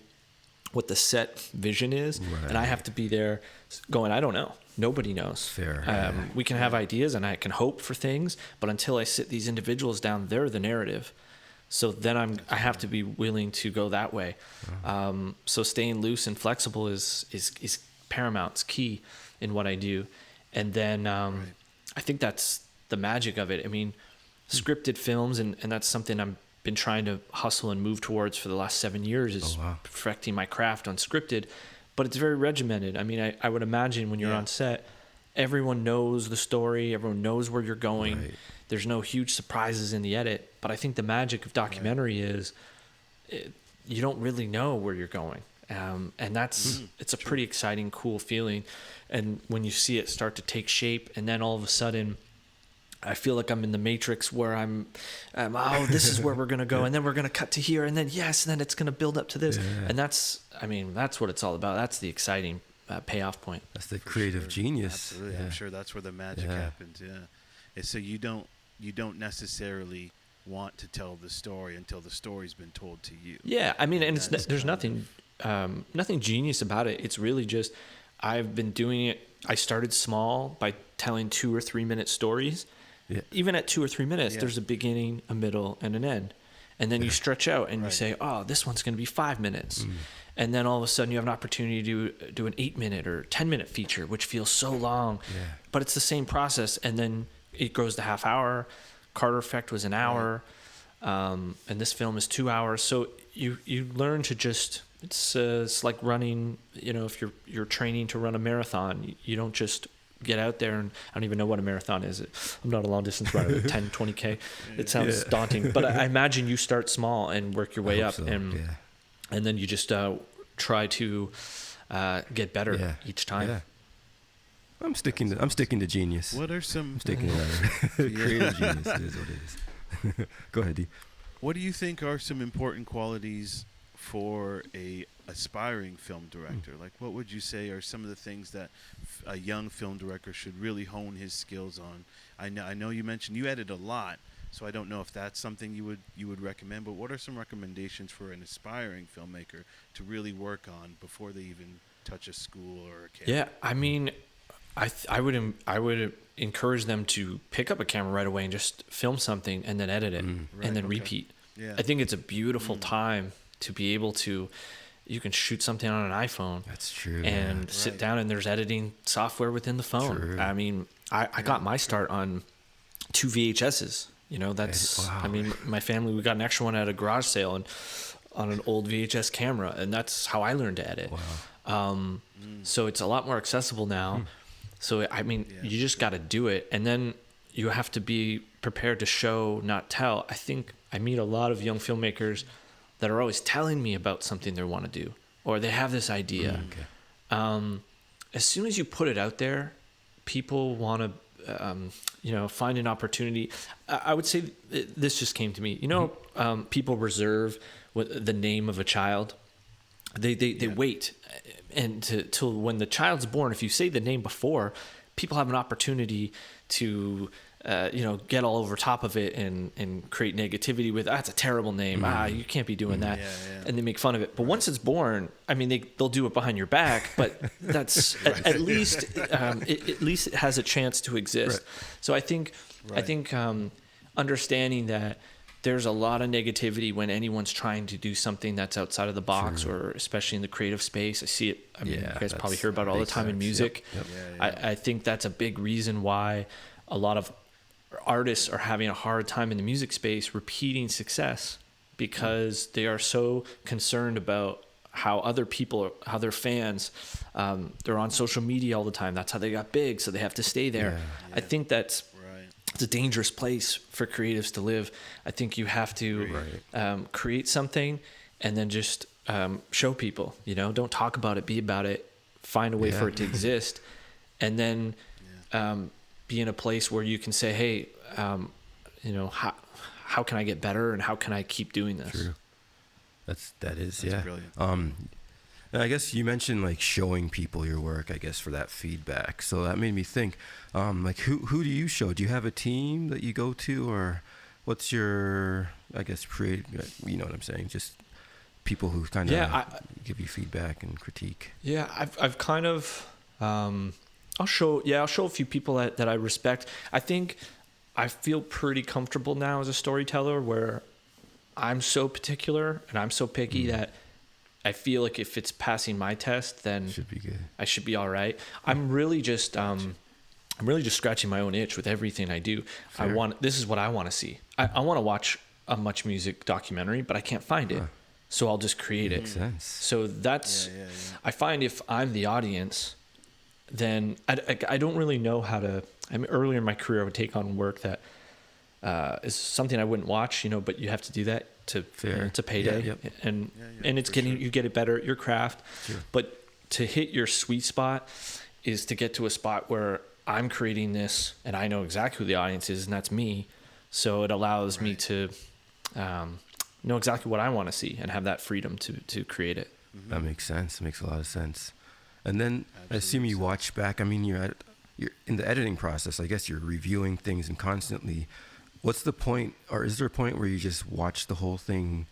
what the set vision is, and I have to be there going, I don't know. Nobody knows. Fair. We can have ideas, and I can hope for things, but until I sit these individuals down, they're the narrative. So then I have to be willing to go that way. So staying loose and flexible is paramount. It's key in what I do. And then I think that's the magic of it. I mean, scripted films, and that's something I've been trying to hustle and move towards for the last 7 years, is perfecting my craft on scripted, but it's very regimented. I mean, I would imagine when you're on set, everyone knows the story, everyone knows where you're going. There's no huge surprises in the edit, but I think the magic of documentary is you don't really know where you're going. And it's a pretty exciting, cool feeling. And when you see it start to take shape, and then all of a sudden, I feel like I'm in the Matrix, where I'm this is where we're going to go. And then we're going to cut to here. And then, and then it's going to build up to this. Yeah. And that's what it's all about. That's the exciting payoff point. That's the creative genius. Absolutely. Yeah. I'm sure that's where the magic happens. Yeah. So you don't necessarily want to tell the story until the story's been told to you. Yeah. I mean, and there's nothing genius about it. It's really just, I've been doing it. I started small by telling 2 or 3 minute stories. Yeah. Even at 2 or 3 minutes, there's a beginning, a middle, and an end. And then you stretch out and you say, oh, this one's going to be 5 minutes. And then all of a sudden you have an opportunity to do an 8 minute or 10 minute feature, which feels so long. Yeah. But it's the same process. And then it grows to half hour. Carter Effect was an hour. And this film is 2 hours. So you learn to just, it's like running, if you're training to run a marathon, you don't just get out there, and I don't even know what a marathon is. I'm not a long distance runner, 10, 20K. It sounds daunting, but I imagine you start small and work your way up, and then you just try to get better each time. Yeah. I'm sticking to genius. What are some? I'm sticking to creative genius. It is what it is. Go ahead, D. What do you think are some important qualities for a aspiring film director? Like, what would you say are some of the things that a young film director should really hone his skills on? I know you mentioned you edit a lot, so I don't know if that's something you would recommend, but what are some recommendations for an aspiring filmmaker to really work on before they even touch a school or a camera? Yeah, I mean, I would encourage them to pick up a camera right away and just film something and then edit it and then repeat. Yeah. I think it's a beautiful time to be able to, you can shoot something on an iPhone. That's true. And sit down, and there's editing software within the phone. True. I mean, I got my start on 2 VHSs. I mean, my family, we got an extra one at a garage sale and on an old VHS camera, and that's how I learned to edit. Wow. So it's a lot more accessible now. So, I mean, you just got to do it. And then you have to be prepared to show, not tell. I think I meet a lot of young filmmakers that are always telling me about something they want to do, or they have this idea. As soon as you put it out there, people want to, find an opportunity. I would say this just came to me. People reserve the name of a child. They wait. and till when the child's born, if you say the name before, people have an opportunity to get all over top of it and create negativity with, that's a terrible name. You can't be doing that. And they make fun of it. But once it's born, I mean, they'll do it behind your back, but that's at least it has a chance to exist. So I think understanding that there's a lot of negativity when anyone's trying to do something that's outside of the box, or especially in the creative space. I see it. I mean, you guys probably hear about it all the time in music. I think that's a big reason why a lot of artists are having a hard time in the music space repeating success, because they are so concerned about how other people, how their fans, they're on social media all the time. That's how they got big, so they have to stay there. I think that's it's a dangerous place for creatives to live. I think you have to create something and then just show people, don't talk about it, be about it, find a way for it to exist, and then be in a place where you can say, hey, how can I get better, and how can I keep doing this? True. That's brilliant. And I guess you mentioned like showing people your work, I guess, for that feedback. So that made me think, like who do you show? Do you have a team that you go to, or what's your, I guess, you know what I'm saying? Just people who kind of give you feedback and critique. Yeah, I've kind of, I'll show a few people that I respect. I think I feel pretty comfortable now as a storyteller, where I'm so particular and I'm so picky that I feel like if it's passing my test, then should be good. I should be all right. I'm really just scratching my own itch with everything I do. Fair. This is what I want to see. I want to watch a Much Music documentary, but I can't find it. So I'll just create it. Makes sense. So that's, I find if I'm the audience, then I don't really know how to, earlier in my career, I would take on work that is something I wouldn't watch, but you have to do that it's a payday, and it's you get it better at your craft. Sure. But to hit your sweet spot is to get to a spot where I'm creating this and I know exactly who the audience is, and that's me. So it allows me to know exactly what I want to see and have that freedom to create it. Mm-hmm. That makes sense. It makes a lot of sense. And then I assume you watch back. I mean, you're in the editing process. I guess you're reviewing things and constantly. What's the point, or is there a point where you just watch the whole thing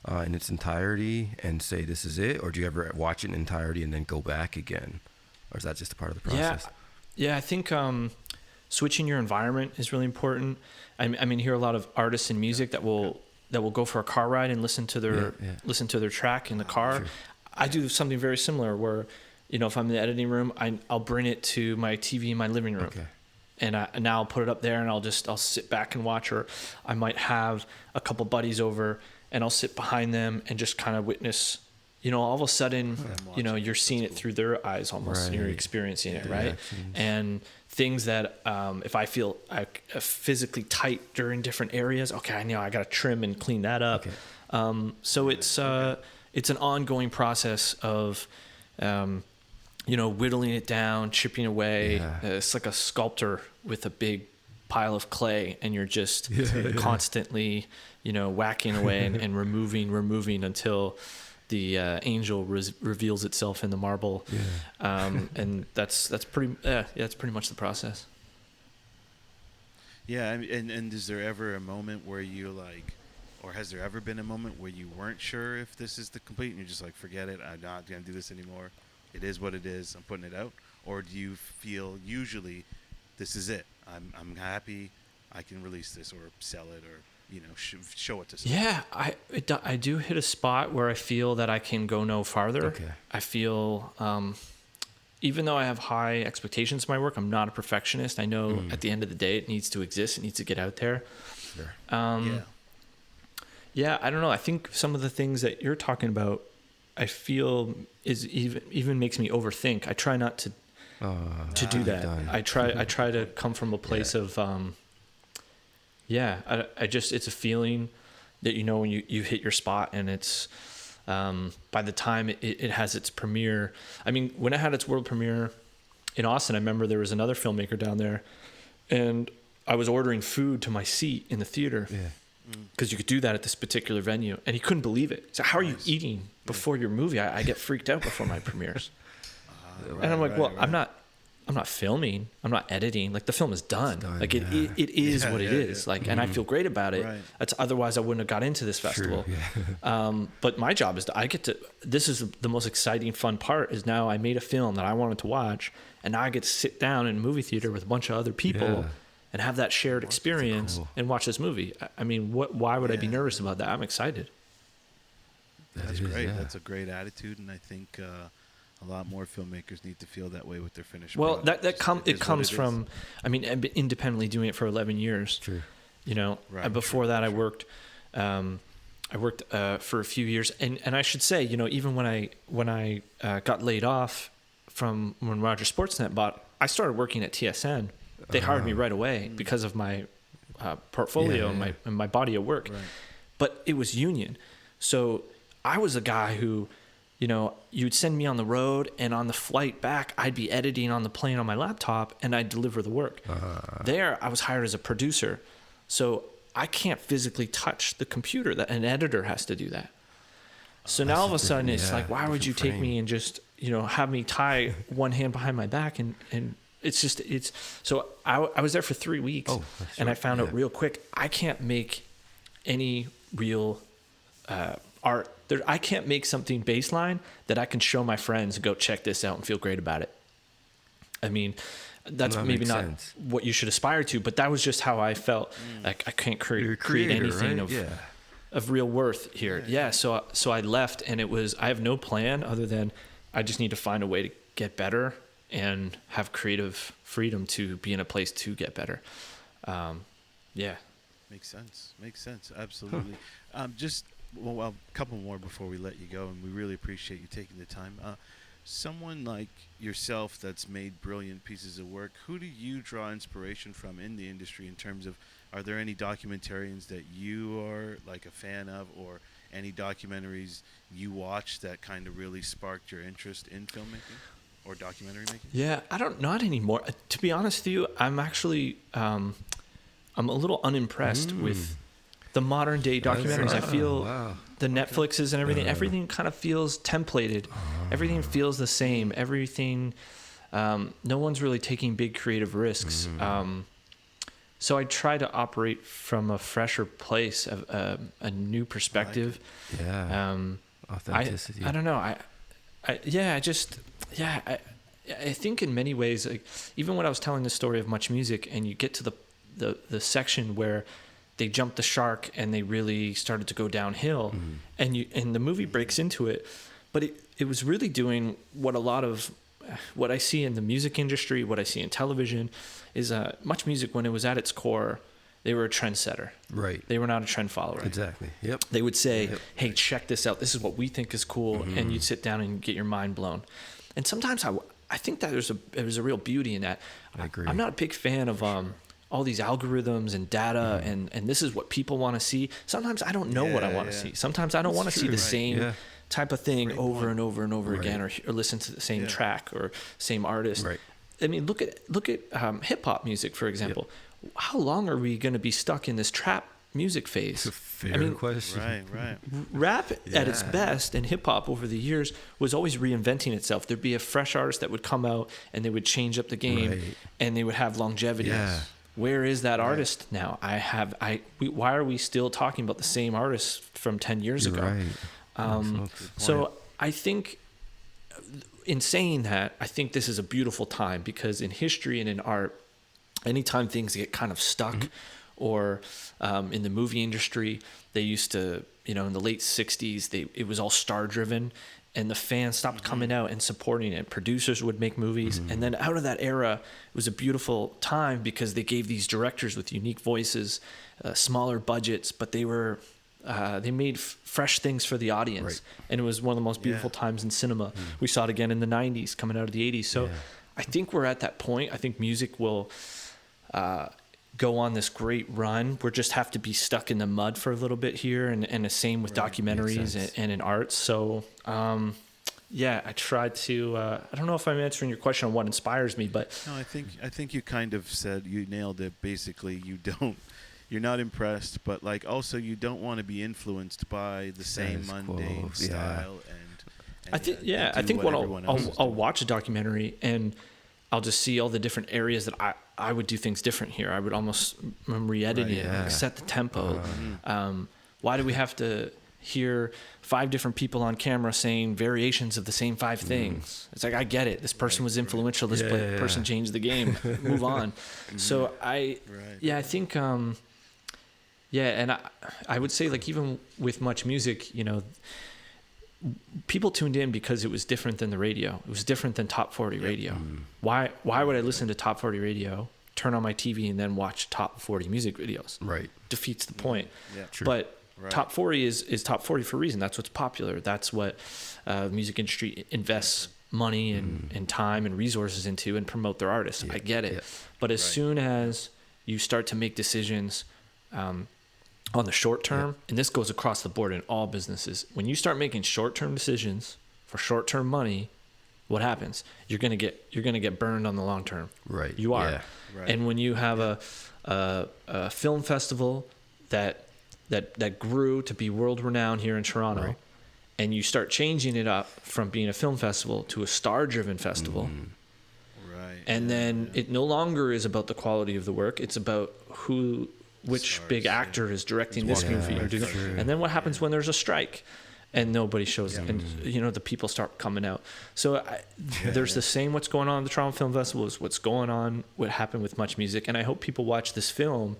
in its entirety and say this is it, or do you ever watch it in entirety and then go back again, or is that just a part of the process? Yeah, I think switching your environment is really important. I mean, hear a lot of artists in music that will go for a car ride and listen to their track in the car. Sure. I do something very similar where, if I'm in the editing room, I'll bring it to my TV in my living room. Okay. And now I'll put it up there and I'll sit back and watch, or I might have a couple buddies over and I'll sit behind them and just kind of witness, all of a sudden, you're seeing it through their eyes almost, and you're experiencing it, right? And things that if I feel physically tight during different areas, okay, I know I got to trim and clean that up. Okay. So it's an ongoing process of, whittling it down, chipping away. It's like a sculptor with a big pile of clay, and you're just constantly, whacking away and removing until the angel reveals itself in the marble. And that's pretty much the process. Yeah, and is there ever a moment where you or has there ever been a moment where you weren't sure if this is the complete and you're just like, forget it, I'm not going to do this anymore? It is what it is. I'm putting it out. Or do you feel usually this is it? I'm happy. I can release this or sell it or show it to someone. Yeah, I do hit a spot where I feel that I can go no farther. Okay. I feel even though I have high expectations of my work, I'm not a perfectionist. I know at the end of the day it needs to exist. It needs to get out there. Sure. Yeah, I don't know. I think some of the things that you're talking about, I feel is even makes me overthink. I try not to do that. I try to come from a place of I just, it's a feeling that when you hit your spot, and it's by the time it has its premiere. I mean, when it had its world premiere in Austin, I remember there was another filmmaker down there, and I was ordering food to my seat in the theater. because you could do that at this particular venue. And he couldn't believe it. So how are you eating before your movie? I get freaked out before my premieres. And I'm like, I'm not filming. I'm not editing. Like, the film is done. Like, it is what it is. Like, and I feel great about it. Right. Otherwise I wouldn't have got into this festival. But my job is this is the most exciting, fun part, is now I made a film that I wanted to watch, and now I get to sit down in a movie theater with a bunch of other people and have that shared experience and watch this movie. I mean, why would I be nervous about that? I'm excited. That's great. Yeah. That's a great attitude. And I think, a lot more filmmakers need to feel that way with their finished product. It comes from, I mean, I've been independently doing it for 11 years. True. You know, before that, I worked for a few years, and I should say, you know, even when I got laid off from when Rogers Sportsnet bought, I started working at TSN. They hired me right away because of my portfolio and my body of work. Right. But it was union, so I was a guy who, you know, you'd send me on the road, and on the flight back, I'd be editing on the plane on my laptop, and I'd deliver the work. There, I was hired as a producer, so I can't physically touch the computer. That an editor has to do that. So now all of a sudden, it's like, why would you take me and just, you know, have me tie one hand behind my back, and so I was there for 3 weeks, and I found out real quick, I can't make any real art. I can't make something baseline that I can show my friends and go, check this out, and feel great about it. I mean, that's maybe not what you should aspire to, but that was just how I felt. Like, I can't create anything of real worth here. So I left, and I have no plan other than I just need to find a way to get better and have creative freedom to be in a place to get better. Makes sense. Absolutely. Just a couple more before we let you go, and we really appreciate you taking the time. Someone like yourself that's made brilliant pieces of work, who do you draw inspiration from in the industry in terms of, are there any documentarians that you are like a fan of, or any documentaries you watched that kind of really sparked your interest in filmmaking or documentary making? Yeah, not anymore. To be honest with you, I'm actually, I'm a little unimpressed with the modern day documentaries. I feel the Netflixes and everything kind of feels templated. Everything feels the same. Everything, no one's really taking big creative risks. So I try to operate from a fresher place, a new perspective. Authenticity. I don't know. I think in many ways, like, even when I was telling the story of Much Music, and you get to the section where they jumped the shark and they really started to go downhill, and the movie breaks into it, but it was really doing what a lot of what I see in the music industry, what I see in television, is Much Music, when it was at its core, they were a trendsetter. Right. They were not a trend follower. Exactly. Yep. They would say, hey, check this out. This is what we think is cool. And you'd sit down and get your mind blown. And sometimes I think that there's a real beauty in that. I agree. I'm not a big fan of all these algorithms and data and this is what people want to see. Sometimes I don't know what I want to see. Sometimes I don't want to see the same type of thing over and over and over again, or listen to the same track or same artist. Right. I mean, look at hip hop music, for example. How long are we going to be stuck in this trap music phase? It's a fair question. Right. Rap at its best, and hip hop over the years was always reinventing itself. There'd be a fresh artist that would come out and they would change up the game, and they would have longevity. Yeah. Where is that artist now? Why are we still talking about the same artist from 10 years ago? Right. So I think, in saying that, I think this is a beautiful time, because in history and in art, anytime things get kind of stuck, or in the movie industry, they used to, in the late 60s, it was all star driven, and the fans stopped coming out and supporting it. Producers would make movies, and then out of that era, it was a beautiful time because they gave these directors with unique voices, smaller budgets, but they made fresh things for the audience, and it was one of the most beautiful times in cinema. We saw it again in the 90s, coming out of the 80s. So I think we're at that point. I think music will go on this great run. We just have to be stuck in the mud for a little bit here, and the same with documentaries and in art. So I tried to I don't know if I'm answering your question on what inspires me, but no, I think you kind of said, you nailed it. Basically, you you're not impressed, but like also you don't want to be influenced by the same mundane style. I think when I'll watch a documentary and I'll just see all the different areas that I would do things different here. I would almost re-edit it, like set the tempo. Why do we have to hear 5 different people on camera saying variations of the same 5 things? It's like, I get it. This person was influential. This person changed the game. Move on. So I think, and I would say, like, even with much music, you know, people tuned in because it was different than the radio. It was different than top 40 radio. Why would I listen to top 40 radio, turn on my TV, and then watch top 40 music videos? Right. Defeats the point. Yeah, true. But top 40 is top 40 for a reason. That's what's popular. That's what the music industry invests money and time and resources into and promote their artists. I get it. But as soon as you start to make decisions on the short term, and this goes across the board in all businesses, when you start making short-term decisions for short-term money, what happens? You're gonna get burned on the long term. Right. You are. Yeah. Right. And when you have a film festival that grew to be world renowned here in Toronto, and you start changing it up from being a film festival to a star-driven festival, and then it no longer is about the quality of the work; it's about which stars, big actor is directing this movie. And then what happens when there's a strike and nobody shows up, and you know, the people start coming out. So there's the same what's going on at the Toronto Film Festival is what's going on, what happened with Much Music. And I hope people watch this film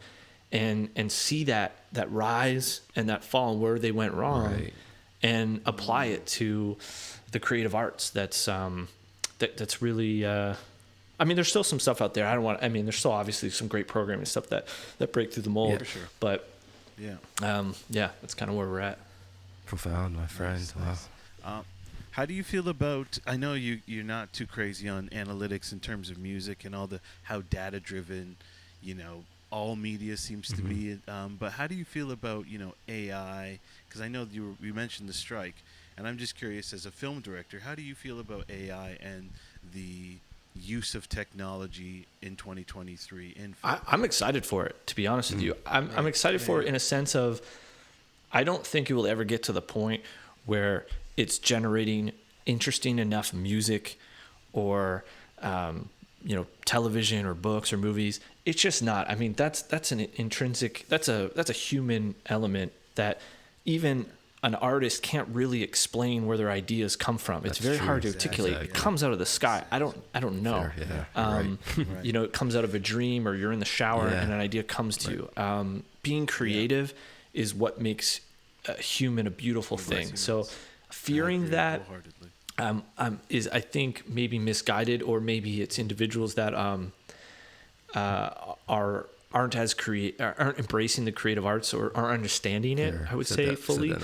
and see that rise and that fall and where they went wrong, and apply it to the creative arts. That's really I mean, there's still some stuff out there. There's still obviously some great programming stuff that break through the mold. Yeah, for sure. But that's kind of where we're at. Profound, my friend. Nice. Wow. How do you feel about? I know you're not too crazy on analytics in terms of music and how data driven, you know, all media seems to be. But how do you feel about, you know, AI? Because I know you mentioned the strike, and I'm just curious, as a film director, how do you feel about AI and the use of technology in 2023 in film? I'm excited for it, to be honest with you. I'm excited for it in a sense of, I don't think it will ever get to the point where it's generating interesting enough music or you know, television or books or movies. It's just not. I mean, that's an intrinsic, that's a human element that even an artist can't really explain where their ideas come from. It's very hard to articulate. It comes out of the sky. I don't know. You know, it comes out of a dream, or you're in the shower and an idea comes to you. Being creative is what makes a human a beautiful thing. So fearing that is, I think, maybe misguided, or maybe it's individuals that aren't embracing the creative arts or aren't understanding it. I would say fully.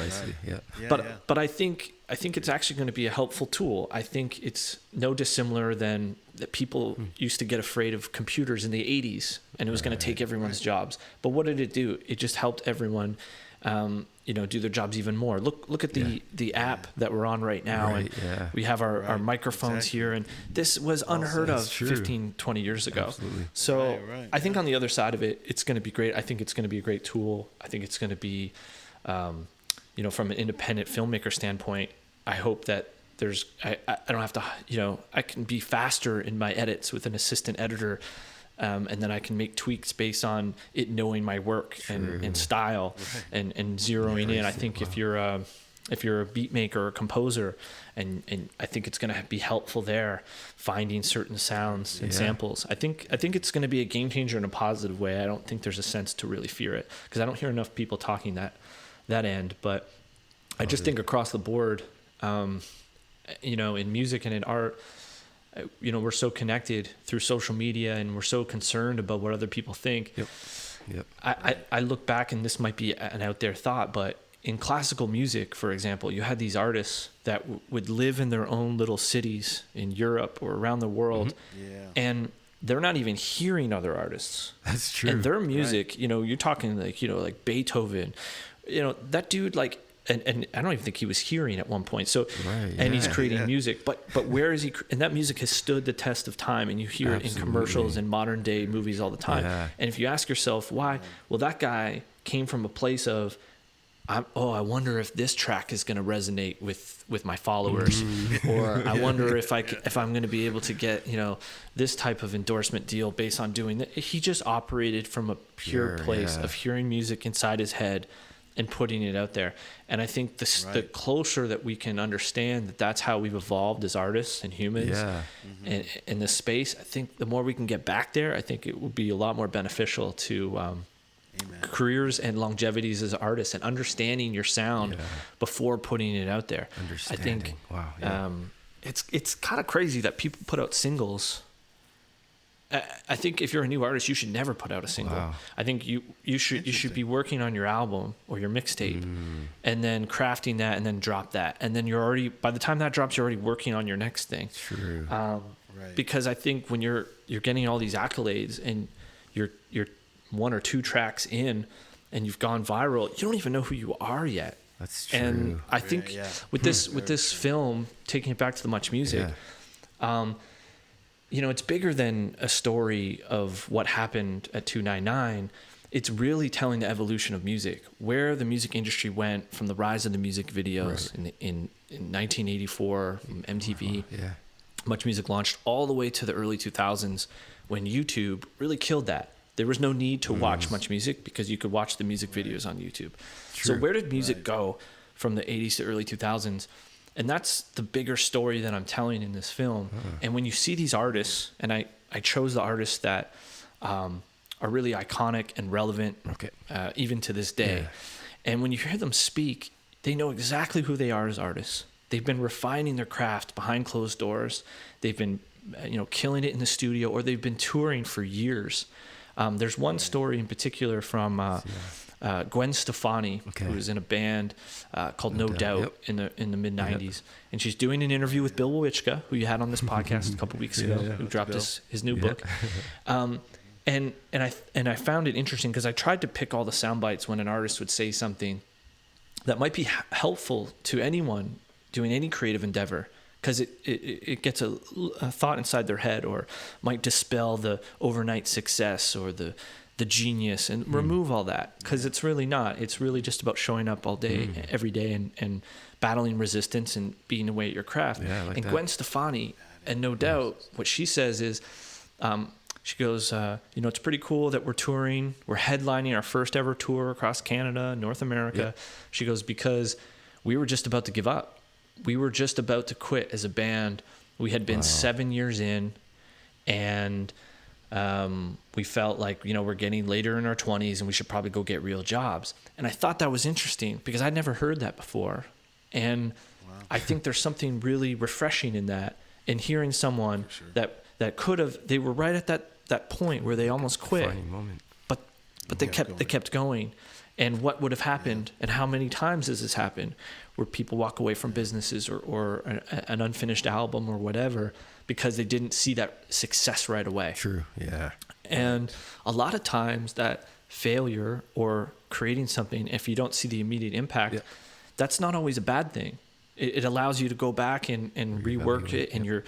But I think it's actually going to be a helpful tool. I think it's no dissimilar than that people used to get afraid of computers in the 80s, and it was going to take everyone's jobs. But what did it do? It just helped everyone you know, do their jobs even more. Look at the app that we're on right now, and we have our microphones here, and this was unheard of 15, 20 years ago. Absolutely. So I think on the other side of it, it's going to be great. I think it's going to be a great tool. I think it's going to be, you know, from an independent filmmaker standpoint, I hope that I don't have to, you know, I can be faster in my edits with an assistant editor. And then I can make tweaks based on it knowing my work and style and zeroing in. I think if you're a beat maker or a composer, and I think it's going to be helpful there, finding certain sounds and samples. I think it's going to be a game changer in a positive way. I don't think there's a sense to really fear it, because I don't hear enough people talking that end. But I just think across the board, you know, in music and in art, you know, we're so connected through social media, and we're so concerned about what other people think. I look back, and this might be an out there thought, but in classical music, for example, you had these artists that would live in their own little cities in Europe or around the world, and they're not even hearing other artists. That's true. And their music, you know, you're talking like, you know, like Beethoven, you know, that dude, like, and I don't even think he was hearing at one point. So, Right, and he's creating yeah. music, but where is he? And that music has stood the test of time, and you hear it in commercials and modern day movies all the time. Yeah. And if you ask yourself why, well, that guy came from a place of, I wonder if this track is going to resonate with my followers, or I wonder if I'm going to be able to get, this type of endorsement deal based on doing that. He just operated from a pure place of hearing music inside his head and putting it out there. And I think the closer that we can understand that that's how we've evolved as artists and humans and in this space, I think the more we can get back there, I think it would be a lot more beneficial to careers and longevities as artists, and understanding your sound before putting it out there. I think it's kind of crazy that people put out singles. I think if you're a new artist, you should never put out a single. Wow. I think you should be working on your album or your mixtape, and then crafting that, and then drop that, and then by the time that drops, you're already working on your next thing. True. Because I think when you're getting all these accolades and you're 1 or 2 tracks in, and you've gone viral, you don't even know who you are yet. That's true. And I think with this film, taking it back to the Much Music. It's bigger than a story of what happened at 299. It's really telling the evolution of music, where the music industry went from the rise of the music videos in 1984 from MTV. Much Music launched all the way to the early 2000s when YouTube really killed that. There was no need to watch Much Music because you could watch the music videos on YouTube. True. So where did music go from the 80s to early 2000s? And that's the bigger story that I'm telling in this film. And when you see these artists, and I chose the artists that are really iconic and relevant even to this day. And when you hear them speak, they know exactly who they are as artists. They've been refining their craft behind closed doors. They've been killing it in the studio, or they've been touring for years. There's one story in particular from Gwen Stefani, who was in a band called No Doubt in the mid '90s, and she's doing an interview with Bill Wawitschka, who you had on this podcast a couple weeks ago, who dropped his new book. And I found it interesting because I tried to pick all the sound bites when an artist would say something that might be helpful to anyone doing any creative endeavor, because it gets a thought inside their head, or might dispel the overnight success or the genius, and remove all that, because it's really not. It's really just about showing up all day, every day, and battling resistance and being away at your craft. And Gwen Stefani, and No Doubt, what she says is, she goes, it's pretty cool that we're touring. We're headlining our first ever tour across Canada, North America. She goes, because we were just about to give up. We were just about to quit as a band. We had been 7 years in, and we felt like, we're getting later in our 20s and we should probably go get real jobs. And I thought that was interesting because I'd never heard that before. And I think there's something really refreshing in that, and hearing someone that could have, they were right at that point where they almost quit, but they kept going. And what would have happened, and how many times has this happened, where people walk away from businesses or an unfinished album or whatever because they didn't see that success right away. True, yeah. And a lot of times that failure or creating something, if you don't see the immediate impact, that's not always a bad thing. It allows you to go back and rework it, and you're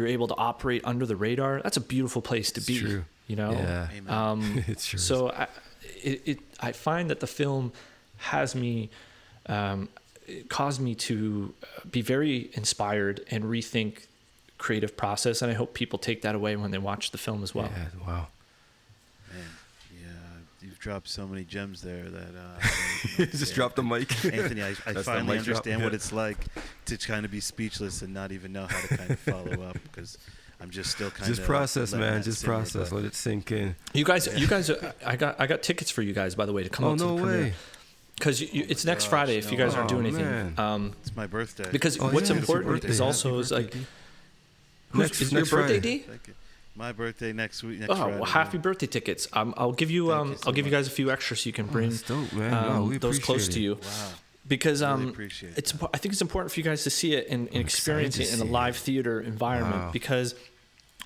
able to operate under the radar. That's a beautiful place to be. True. Yeah. It's true. So I find that the film has me, caused me to be very inspired and rethink creative process, and I hope people take that away when they watch the film as well. Yeah, wow. Man, you've dropped so many gems there that just drop the mic. Anthony, I finally understand what it's like to kind of be speechless and not even know how to kind of follow up, because I'm just still kind of just process, man. Just process. Let it sink in. You guys. I got tickets for you guys, by the way, to come out to the premiere. Because it's next Friday if you guys aren't doing anything. It's my birthday. Because what's important is also is like, is your birthday, D? My birthday next week. Next Oh, Friday, well, happy birthday tickets! I'll give you I'll give you guys a few extras so you can bring dope, man. those close to you. Wow. Because really I think it's important for you guys to see it and experience it in a live theater environment. Because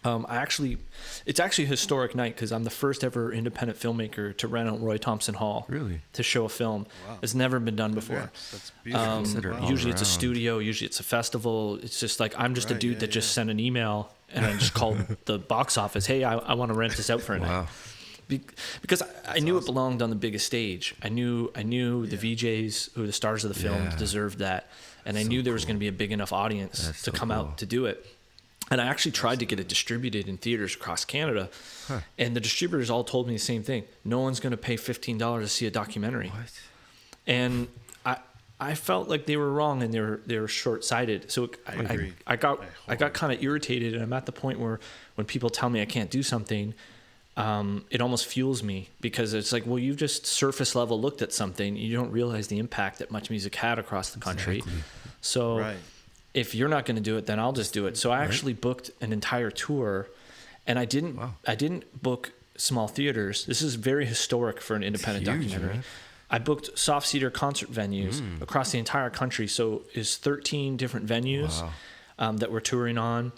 It's actually a historic night because I'm the first ever independent filmmaker to rent out Roy Thompson Hall to show a film. Wow. It's never been done before. That's beautiful. Usually it's a studio, usually it's a festival. It's just like, I'm just a dude that just sent an email and I just called the box office. Hey, I want to rent this out for a night. Because I knew it belonged on the biggest stage. I knew the VJs, who were the stars of the film, deserved that. And I knew there was going to be a big enough audience to come out to do it. And I actually tried to get it distributed in theaters across Canada. And the distributors all told me the same thing. No one's going to pay $15 to see a documentary. What? And I felt like they were wrong and they were short-sighted. So I got kind of irritated, and I'm at the point where when people tell me I can't do something, it almost fuels me, because it's like, well, you just surface level looked at something. You don't realize the impact that Much Music had across the country. Exactly. So if you're not going to do it, then I'll just do it. So I actually booked an entire tour, and I didn't book small theaters. This is very historic for an independent documentary. Man. I booked soft cedar concert venues across the entire country. So it's 13 different venues that we're touring on.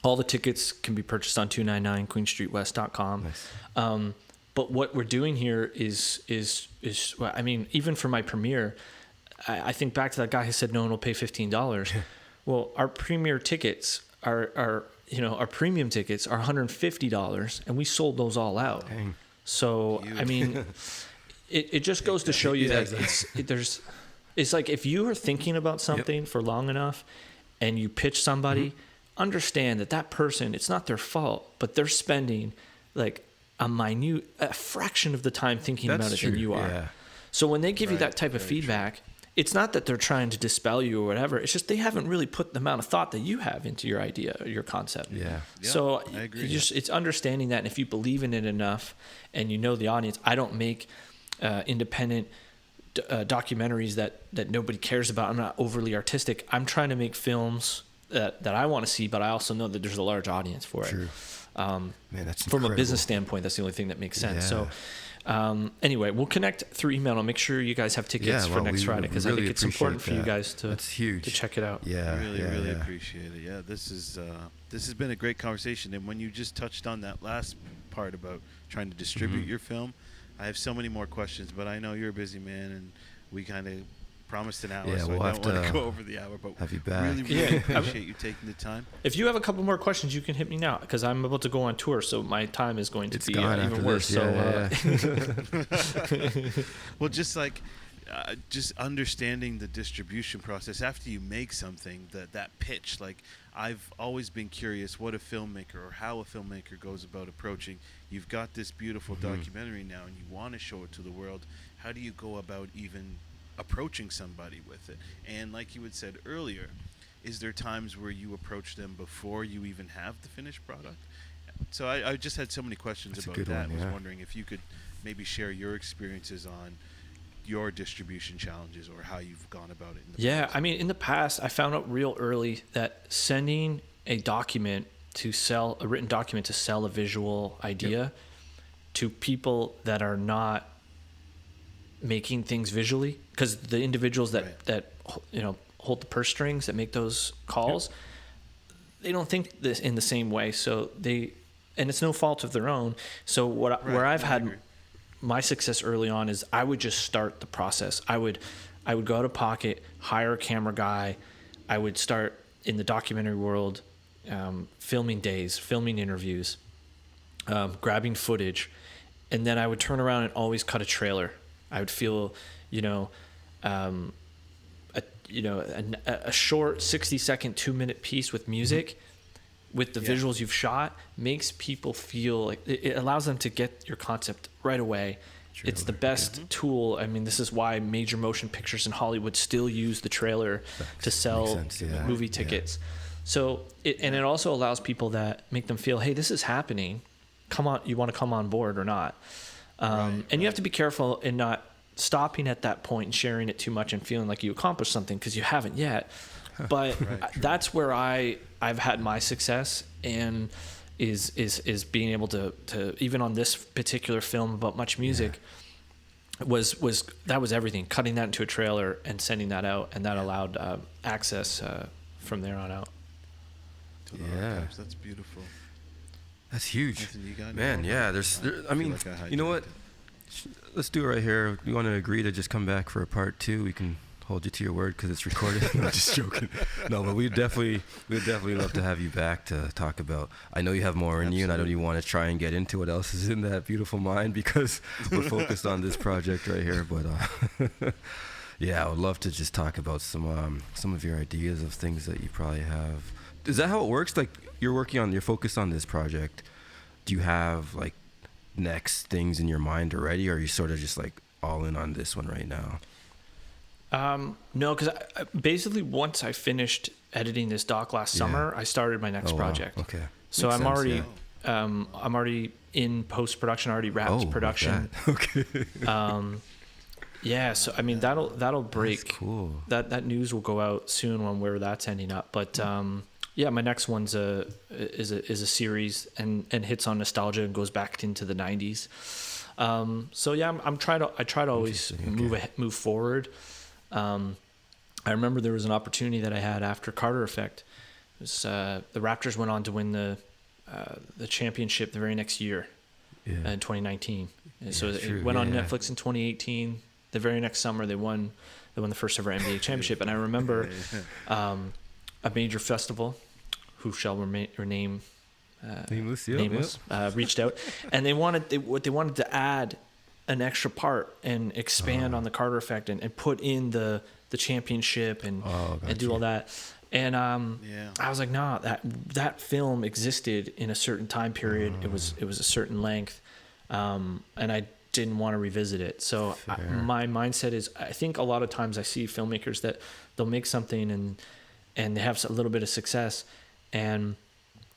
All the tickets can be purchased on 299queenstreetwest.com. Nice. But what we're doing here is I mean, even for my premiere, I think back to that guy who said no one will pay $15. Well, our premiere tickets our premium tickets are $150, and we sold those all out. Dang. So I mean, it just goes to show you that it's like, if you are thinking about something for long enough, and you pitch somebody, understand that person, it's not their fault, but they're spending like a fraction of the time thinking about it than you are. Yeah. So when they give you that type of feedback, it's not that they're trying to dispel you or whatever. It's just they haven't really put the amount of thought that you have into your idea or your concept. Yeah. So I agree. It's understanding that, and if you believe in it enough and you know the audience. I don't make independent documentaries that nobody cares about. I'm not overly artistic. I'm trying to make films that I want to see, but I also know that there's a large audience for it. True. Man, that's from incredible. A business standpoint, that's the only thing that makes sense. Yeah. So anyway, we'll connect through email. I'll make sure you guys have tickets for next Friday, because really I think it's important for you guys to check it out. Yeah, really appreciate it. Yeah, this has been a great conversation. And when you just touched on that last part about trying to distribute your film, I have so many more questions, but I know you're a busy man, and we kind of promised an hour, so we'll I don't want to go over the hour, but have you back. Really appreciate you taking the time. If you have a couple more questions, you can hit me now, because I'm about to go on tour, so my time is going to be even worse. Well, just understanding the distribution process after you make something, that pitch. Like, I've always been curious what a filmmaker, or how a filmmaker goes about approaching. You've got this beautiful documentary now, and you want to show it to the world. How do you go about even approaching somebody with it? And like you had said earlier, is there times where you approach them before you even have the finished product? So I just had so many questions about that. I was wondering if you could maybe share your experiences on your distribution challenges, or how you've gone about it in the past. I mean, in the past, I found out real early that sending a written document to sell a visual idea to people that are not making things visually, because the individuals that hold the purse strings, that make those calls, they don't think this in the same way. So and it's no fault of their own. So where I've had my success early on is I would just start the process. I would go out of pocket, hire a camera guy. I would start in the documentary world, filming days, filming interviews, grabbing footage, and then I would turn around and always cut a trailer. I would feel, a short 60-second, 2-minute piece with music, with the visuals you've shot, makes people feel like it allows them to get your concept right away. It's the best tool. I mean, this is why major motion pictures in Hollywood still use the trailer to sell movie tickets. So it also allows people that make them feel, hey, this is happening. Come on, you want to come on board or not? And you have to be careful in not stopping at that point and sharing it too much and feeling like you accomplished something, because you haven't yet. But that's where I've had my success, and is being able to even on this particular film about Much Music, that was everything. Cutting that into a trailer and sending that out, and that allowed access from there on out. To the archives. That's beautiful. That's huge. Anthony, you got Man, yeah. I mean, you know what? Let's do it right here. You want to agree to just come back for a part 2? We can hold you to your word because it's recorded. No, just joking. No, but we'd definitely love to have you back to talk about. I know you have more in you, and I don't even want to try and get into what else is in that beautiful mind because we're focused on this project right here. But yeah, I would love to just talk about some of your ideas of things that you probably have. Is that how it works? Like you're focused on this project. Do you have like next things in your mind already, or are you sort of just like all in on this one right now? No, because basically once I finished editing this doc last summer, I started my next project. Wow. Okay. So Makes sense, I'm already in post-production, already wrapped production. Like okay. Yeah, so I mean that'll break. That's cool. That news will go out soon on where that's ending up. But yeah, my next one's is a series and hits on nostalgia and goes back into the 90s. So yeah, I try to always move forward. I remember there was an opportunity that I had after Carter Effect. It was, the Raptors went on to win the championship the very next year in 2019. And so it went on Netflix in 2018. The very next summer they won the first ever NBA championship. And I remember a major festival, who shall remain nameless, reached out, and they wanted to add an extra part and expand on the Carter Effect and put in the championship and do all that. And I was like, nah, that film existed in a certain time period. It was a certain length, and I didn't want to revisit it. So my mindset is, I think a lot of times I see filmmakers that they'll make something and they have a little bit of success, and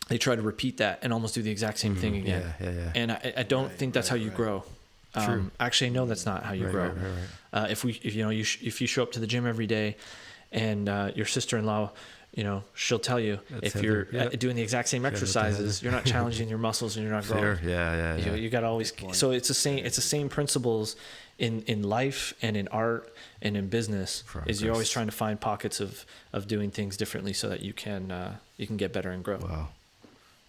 they try to repeat that and almost do the exact same thing again. Yeah. And I don't think that's how you grow. Actually, no, that's not how you grow. Right. If you show up to the gym every day, and your sister-in-law, she'll tell you if you're doing the exact same exercises, you're not challenging your muscles and you're not growing. Yeah. You got to always. So it's the same. It's the same principles in life and in art and in business. Progress. Is you're always trying to find pockets of doing things differently so that you can get better and grow. Wow,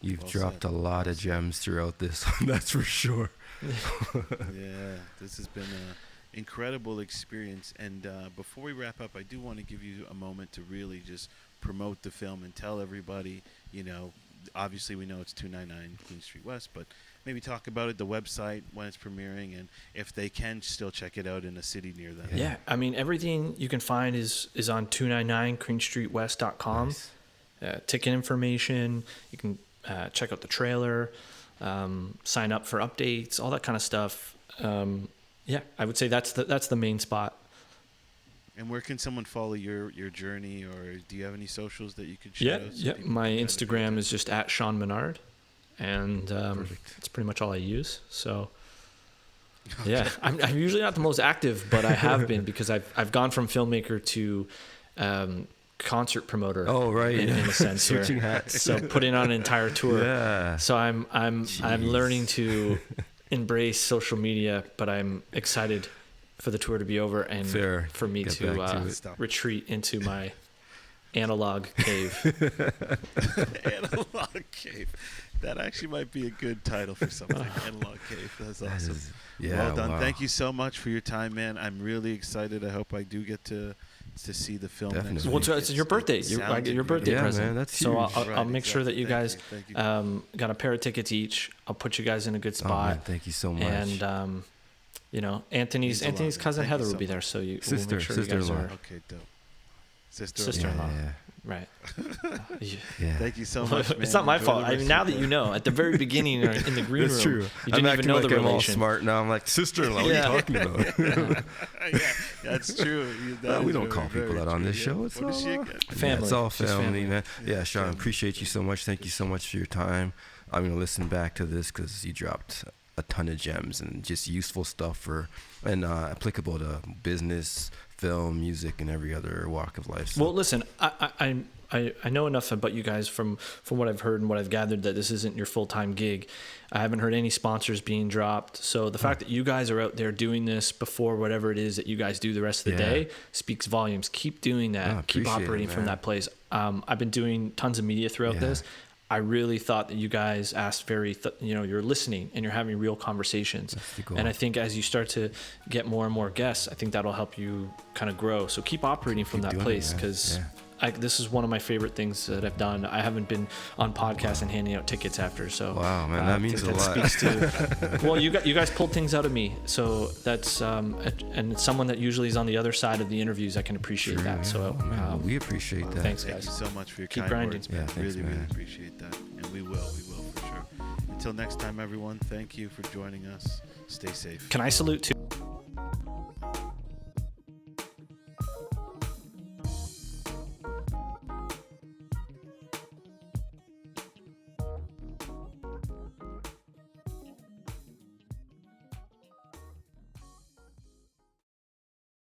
you've dropped a lot of gems throughout this one. That's for sure. Yeah, this has been an incredible experience. And before we wrap up, I do want to give you a moment to really just promote the film and tell everybody, obviously we know it's 299 Queen Street West, but maybe talk about it, the website, when it's premiering, and if they can still check it out in a city near them. Yeah, I mean, everything you can find is on 299queenstreetwest.com. Nice. Ticket information, you can check out the trailer, sign up for updates, all that kind of stuff. Yeah, I would say that's the main spot. And where can someone follow your journey, or do you have any socials that you could share? Yeah. My Instagram is just at Sean Menard, and it's pretty much all I use. So yeah, I'm usually not the most active, but I have been because I've gone from filmmaker to concert promoter. Oh right, in a sense, switching hats. So putting on an entire tour. Yeah. So I'm learning to embrace social media, but I'm excited for the tour to be over and for me to retreat into my analog cave. Analog cave. That actually might be a good title for something. Analog cave. That's awesome. Well done. Wow. Thank you so much for your time, man. I'm really excited. I hope I do get to see the film next week. Well, it's your birthday. Your birthday present. Man, that's huge. So I'll make sure that you guys got a pair of tickets each. I'll put you guys in a good spot. Oh, man, thank you so much. And Anthony's cousin Heather will be there, so we'll make sure you guys are. Okay, dope. Sister-in-law. Yeah. Right. Yeah. Thank you so much, man. It's not my fault. I mean, now that you know, at the very beginning in the green room, true. You didn't even know the relation. I'm all smart now. I'm like, sister-in-law, what are you talking about? Yeah, that's true. We don't call people that on this show. It's all family. It's all family, man. Yeah, Sean, appreciate you so much. Thank you so much for your time. I'm going to listen back to this because you dropped a ton of gems and just useful stuff and applicable to business, film, music, and every other walk of life. So. Well, listen, I know enough about you guys from what I've heard and what I've gathered that this isn't your full-time gig. I haven't heard any sponsors being dropped. So the fact that you guys are out there doing this before whatever it is that you guys do the rest of the day speaks volumes. Keep doing that. Keep operating from that place. I've been doing tons of media throughout this. I really thought that you guys asked you're listening and you're having real conversations. And I think as you start to get more and more guests, I think that'll help you kind of grow. So keep operating from that place, because this is one of my favorite things that I've done. I haven't been on podcasts and handing out tickets after. So wow, man, that means a lot. Speaks to, well, you guys pulled things out of me. So that's and someone that usually is on the other side of the interviews, I can appreciate that. Yeah. So we appreciate that. Thanks, guys. Thank you so much for your keep kind grinding. words, man. Yeah, thanks, really man. Appreciate that, and we will for sure. Until next time, everyone. Thank you for joining us. Stay safe. Can I salute too?